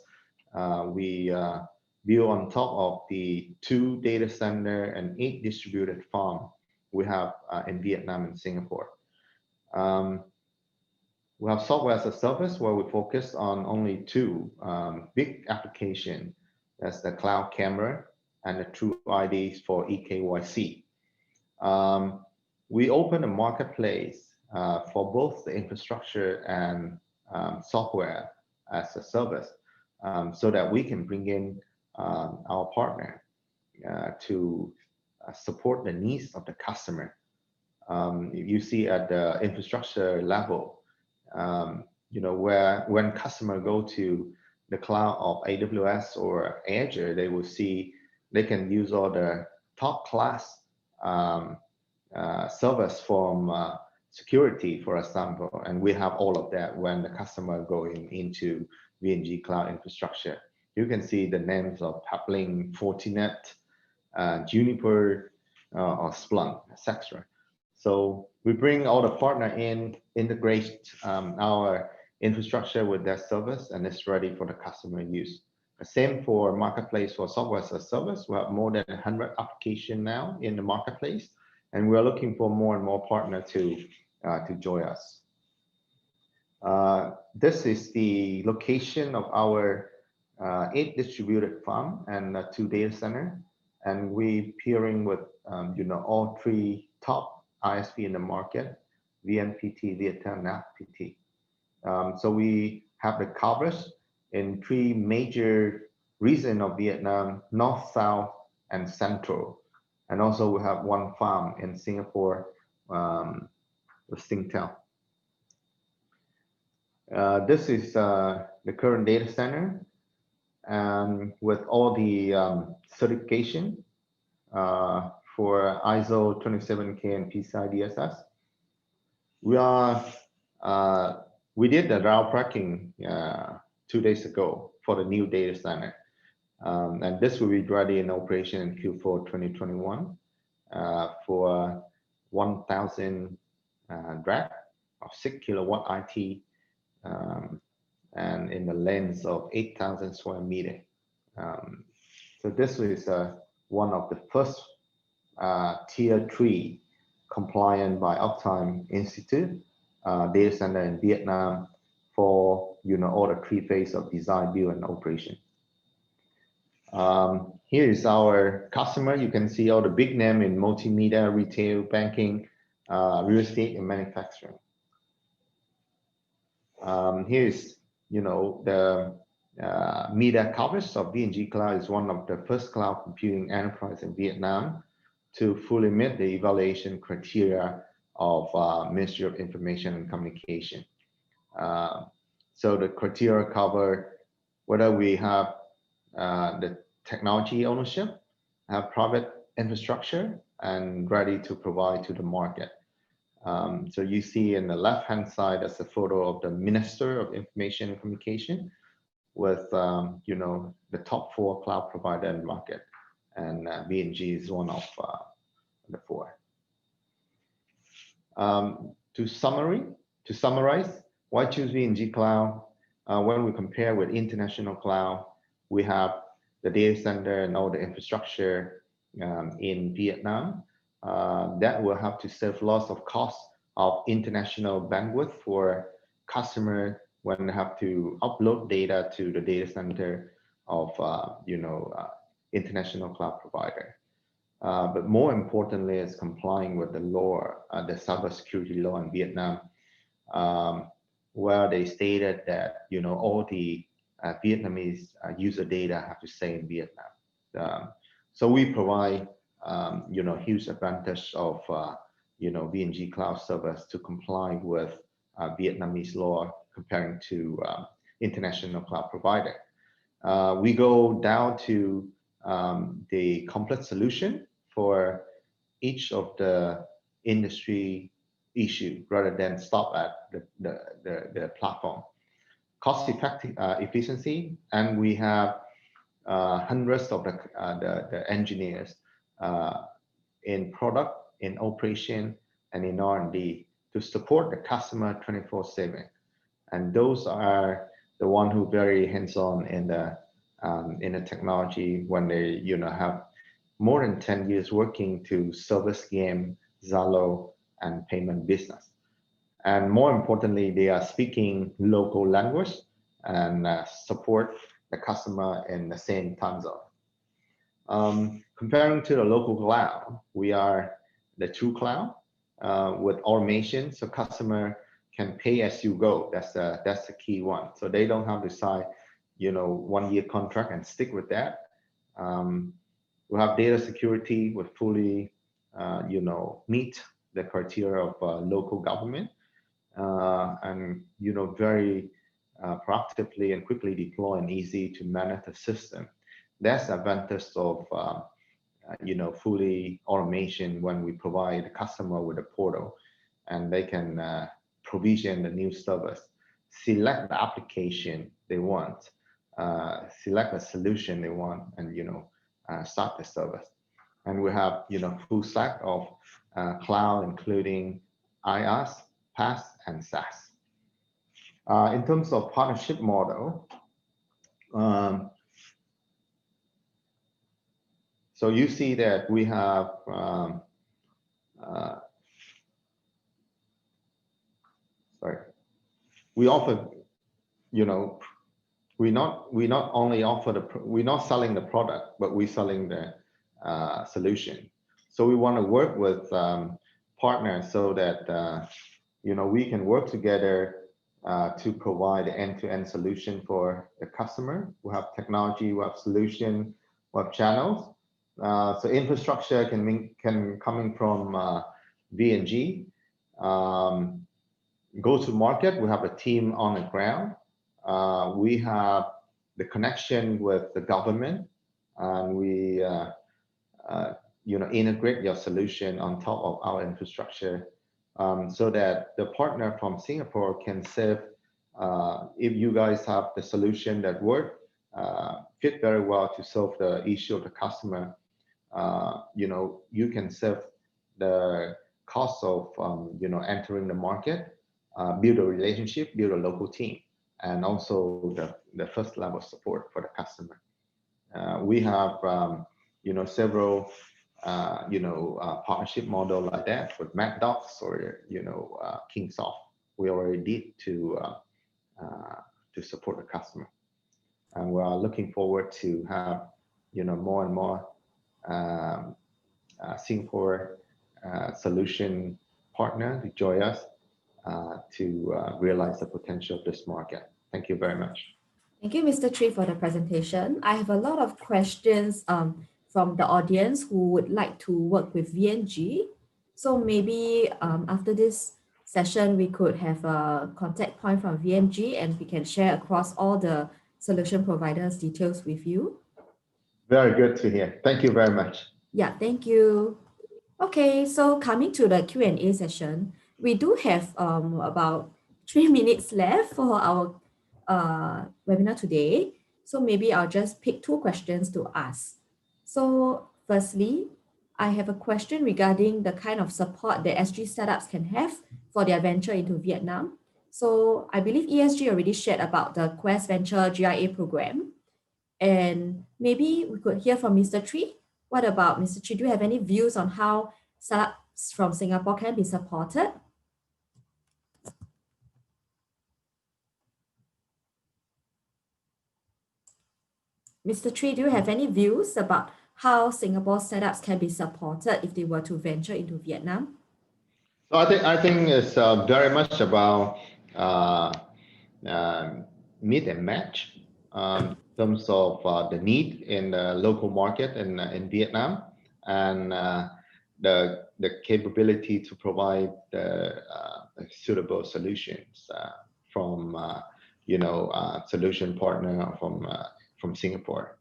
E: We built on top of the 2 data center and 8 distributed farm we have in Vietnam and Singapore. We have software as a service where we focus on only 2 big applications. That's the cloud camera and the true IDs for eKYC. We open a marketplace for both the infrastructure and software as a service, so that we can bring in our partner to support the needs of the customer. You see at the infrastructure level, you know, where when customer go to the cloud of AWS or Azure, they will see they can use all the top class service from security, for example, and we have all of that when the customer going into VNG Cloud infrastructure. You can see the names of Peplink, Fortinet, Juniper, or Splunk, etc. So we bring all the partner in, integrate our infrastructure with their service, and it's ready for the customer use. The same for marketplace for software as a service. We have more than 100 applications now in the marketplace, and we're looking for more and more partners to join us. This is the location of our 8 distributed farm and 2 data center, and we pairing with you know, all 3 top ISP in the market, VNPT, Viettel, NAPT. So we have the coverage in 3 major regions of Vietnam: North, South, and Central. And also we have 1 farm in Singapore with Singtel. This is the current data center, and with all the certification for ISO 27K and PCI DSS. We did the route tracking 2 days ago for the new data center, and this will be ready in operation in Q4 2021 for 1,000 rack of 6 kilowatt IT, and in the length of 8,000 square meter. So this is one of the first tier 3 compliant by Uptime Institute data center in Vietnam for, you know, all the 3 phases of design, build, and operation. Here is our customer. You can see all the big name in multimedia, retail, banking, real estate, and manufacturing. Here is, you know, the media coverage of VNG Cloud is one of the first cloud computing enterprise in Vietnam to fully meet the evaluation criteria of Ministry of Information and Communication. So the criteria cover whether we have the technology ownership, have private infrastructure, and ready to provide to the market. So you see in the left-hand side, that's a photo of the Minister of Information and Communication with, you know, the top 4 cloud provider in the market, and VNG is one of the 4. To summarize, why choose VNG Cloud? When we compare with international cloud, we have the data center and all the infrastructure in Vietnam that will have to save lots of cost of international bandwidth for customer when they have to upload data to the data center of you know, international cloud provider. But more importantly is complying with the law, the cybersecurity law in Vietnam, where they stated that, you know, all the Vietnamese user data have to stay in Vietnam. So we provide, you know, huge advantage of, you know, VNG Cloud service to comply with Vietnamese law comparing to international cloud provider. We go down to the complete solution for each of the industry issue rather than stop at the platform. Cost effective efficiency, and we have hundreds of the engineers in product, in operation, and in R&D to support the customer 24/7. And those are the one who very hands-on in the in a technology when they have more than 10 years working to service game, Zalo, and payment business. And more importantly, they are speaking local language and support the customer in the same time zone. Comparing to the local cloud, we are the true cloud with automation, so customer can pay as you go. That's the key one. So they don't have to sign, 1-year contract and stick with that. We have data security with fully, meet the criteria of local government, and very proactively and quickly deploy and easy to manage the system. That's the advantage of fully automation when we provide the customer with a portal, and they can provision the new service, select the application they want, select the solution they want, and start the service. And we have full stack of cloud, including IaaS, PaaS, and SaaS. In terms of partnership model, so you see that we have we offer, we not only offer we're not selling the product, but we're selling the solution. So we want to work with partners so that we can work together to provide an end-to-end solution for the customer. We have technology, we have solution, we have channels. So infrastructure can coming from VNG. Go to market, we have a team on the ground. We have the connection with the government, and we integrate your solution on top of our infrastructure, so that the partner from Singapore can save. If you guys have the solution that work, fit very well to solve the issue of the customer, you can save the cost of entering the market, build a relationship, build a local team, and also the first level support for the customer. We have several partnership model like that with MacDocs or Kingsoft. We already did to support the customer, and we are looking forward to have more and more Singapore solution partner to join us to realize the potential of this market. Thank you very much.
A: Thank you, Mr. Tree, for the presentation. I have a lot of questions from the audience who would like to work with VNG. So maybe after this session, we could have a contact point from VNG and we can share across all the solution providers details with you.
E: Very good to hear. Thank you very much.
A: Yeah, thank you. Okay, so coming to the Q&A session, we do have about 3 minutes left for our webinar today. So maybe I'll just pick 2 questions to ask. So firstly, I have a question regarding the kind of support that SG startups can have for their venture into Vietnam. So I believe ESG already shared about the Quest Venture GIA program. And maybe we could hear from Mr. Tree. What about Mr. Tree? Do you have any views on how startups from Singapore can be supported? Mr. Tree, do you have any views about how Singapore startups can be supported if they were to venture into Vietnam?
E: So I think it's very much about meet and match in terms of the need in the local market in Vietnam, and the capability to provide the suitable solutions from solution partner from Singapore.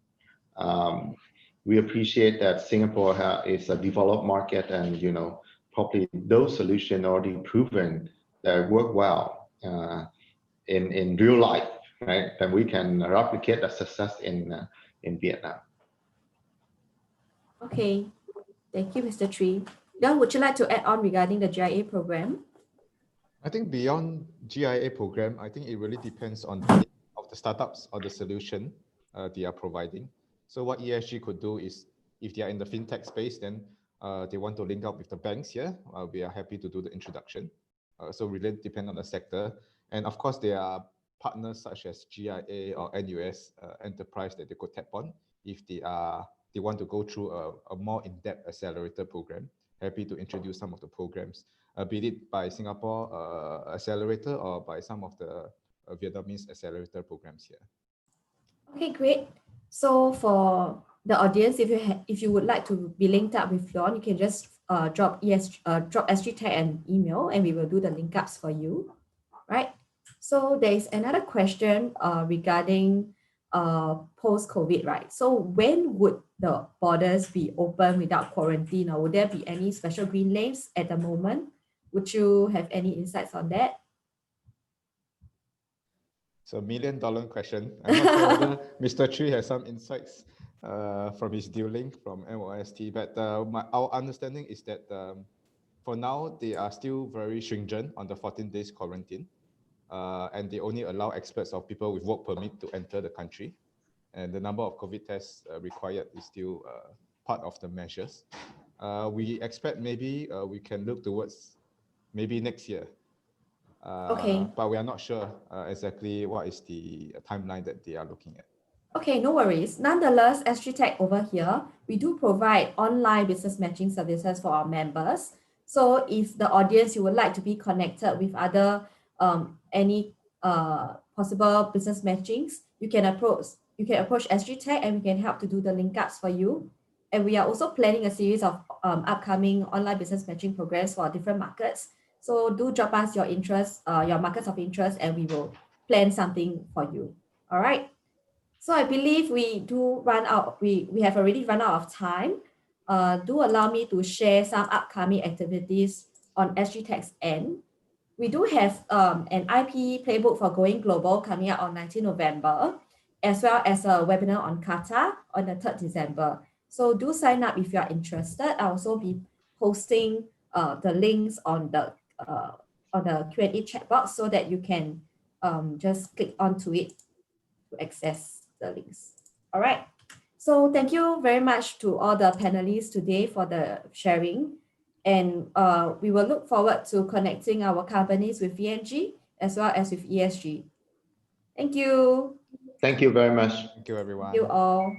E: We appreciate that Singapore is a developed market, and probably those solutions already proven that work well in real life, right? And we can replicate the success in Vietnam.
A: Okay, thank you, Mr. Tree. Leon, would you like to add on regarding the GIA program?
D: I think beyond GIA program, I think it really depends on the need of the startups or the solution. they are providing. So what ESG could do is, if they are in the fintech space, then they want to link up with the banks here. We are happy to do the introduction. So really depend on the sector. And of course, there are partners such as GIA or NUS enterprise that they could tap on if they want to go through a more in-depth accelerator program. Happy to introduce some of the programs, be it by Singapore accelerator or by some of the Vietnamese accelerator programs here.
A: Okay, great. So for the audience, if you would like to be linked up with Leon, you can just drop SG Tech an email, and we will do the link ups for you, right? So there is another question regarding post-COVID, right? So when would the borders be open without quarantine, or would there be any special green lanes at the moment? Would you have any insights on that?
D: It's a $1 million question. I'm not sure whether Mr. Tree has some insights from his dealing from MOST, but our understanding is that for now, they are still very stringent on the 14 days quarantine, and they only allow experts or people with work permit to enter the country. And the number of COVID tests required is still part of the measures. We expect maybe we can look towards maybe next year.
A: Okay.
D: But we are not sure exactly what is the timeline that they are looking at.
A: Okay, no worries. Nonetheless, SG Tech over here, we do provide online business matching services for our members. So if the audience, you would like to be connected with other any possible business matchings, you can approach SG Tech, and we can help to do the link ups for you. And we are also planning a series of upcoming online business matching programs for different markets. So do drop us your interest, your markets of interest, and we will plan something for you. All right. So I believe we do run out. We have already run out of time. Do allow me to share some upcoming activities on SG Tech's end. We do have an IP playbook for going global coming out on 19 November, as well as a webinar on Qatar on the 3rd December. So do sign up if you are interested. I'll also be posting the links on the Q&A chat box so that you can just click onto it to access the links. All right. So thank you very much to all the panelists today for the sharing. And we will look forward to connecting our companies with VNG as well as with ESG. Thank you.
E: Thank you very much.
D: Thank you, everyone.
A: Thank you all.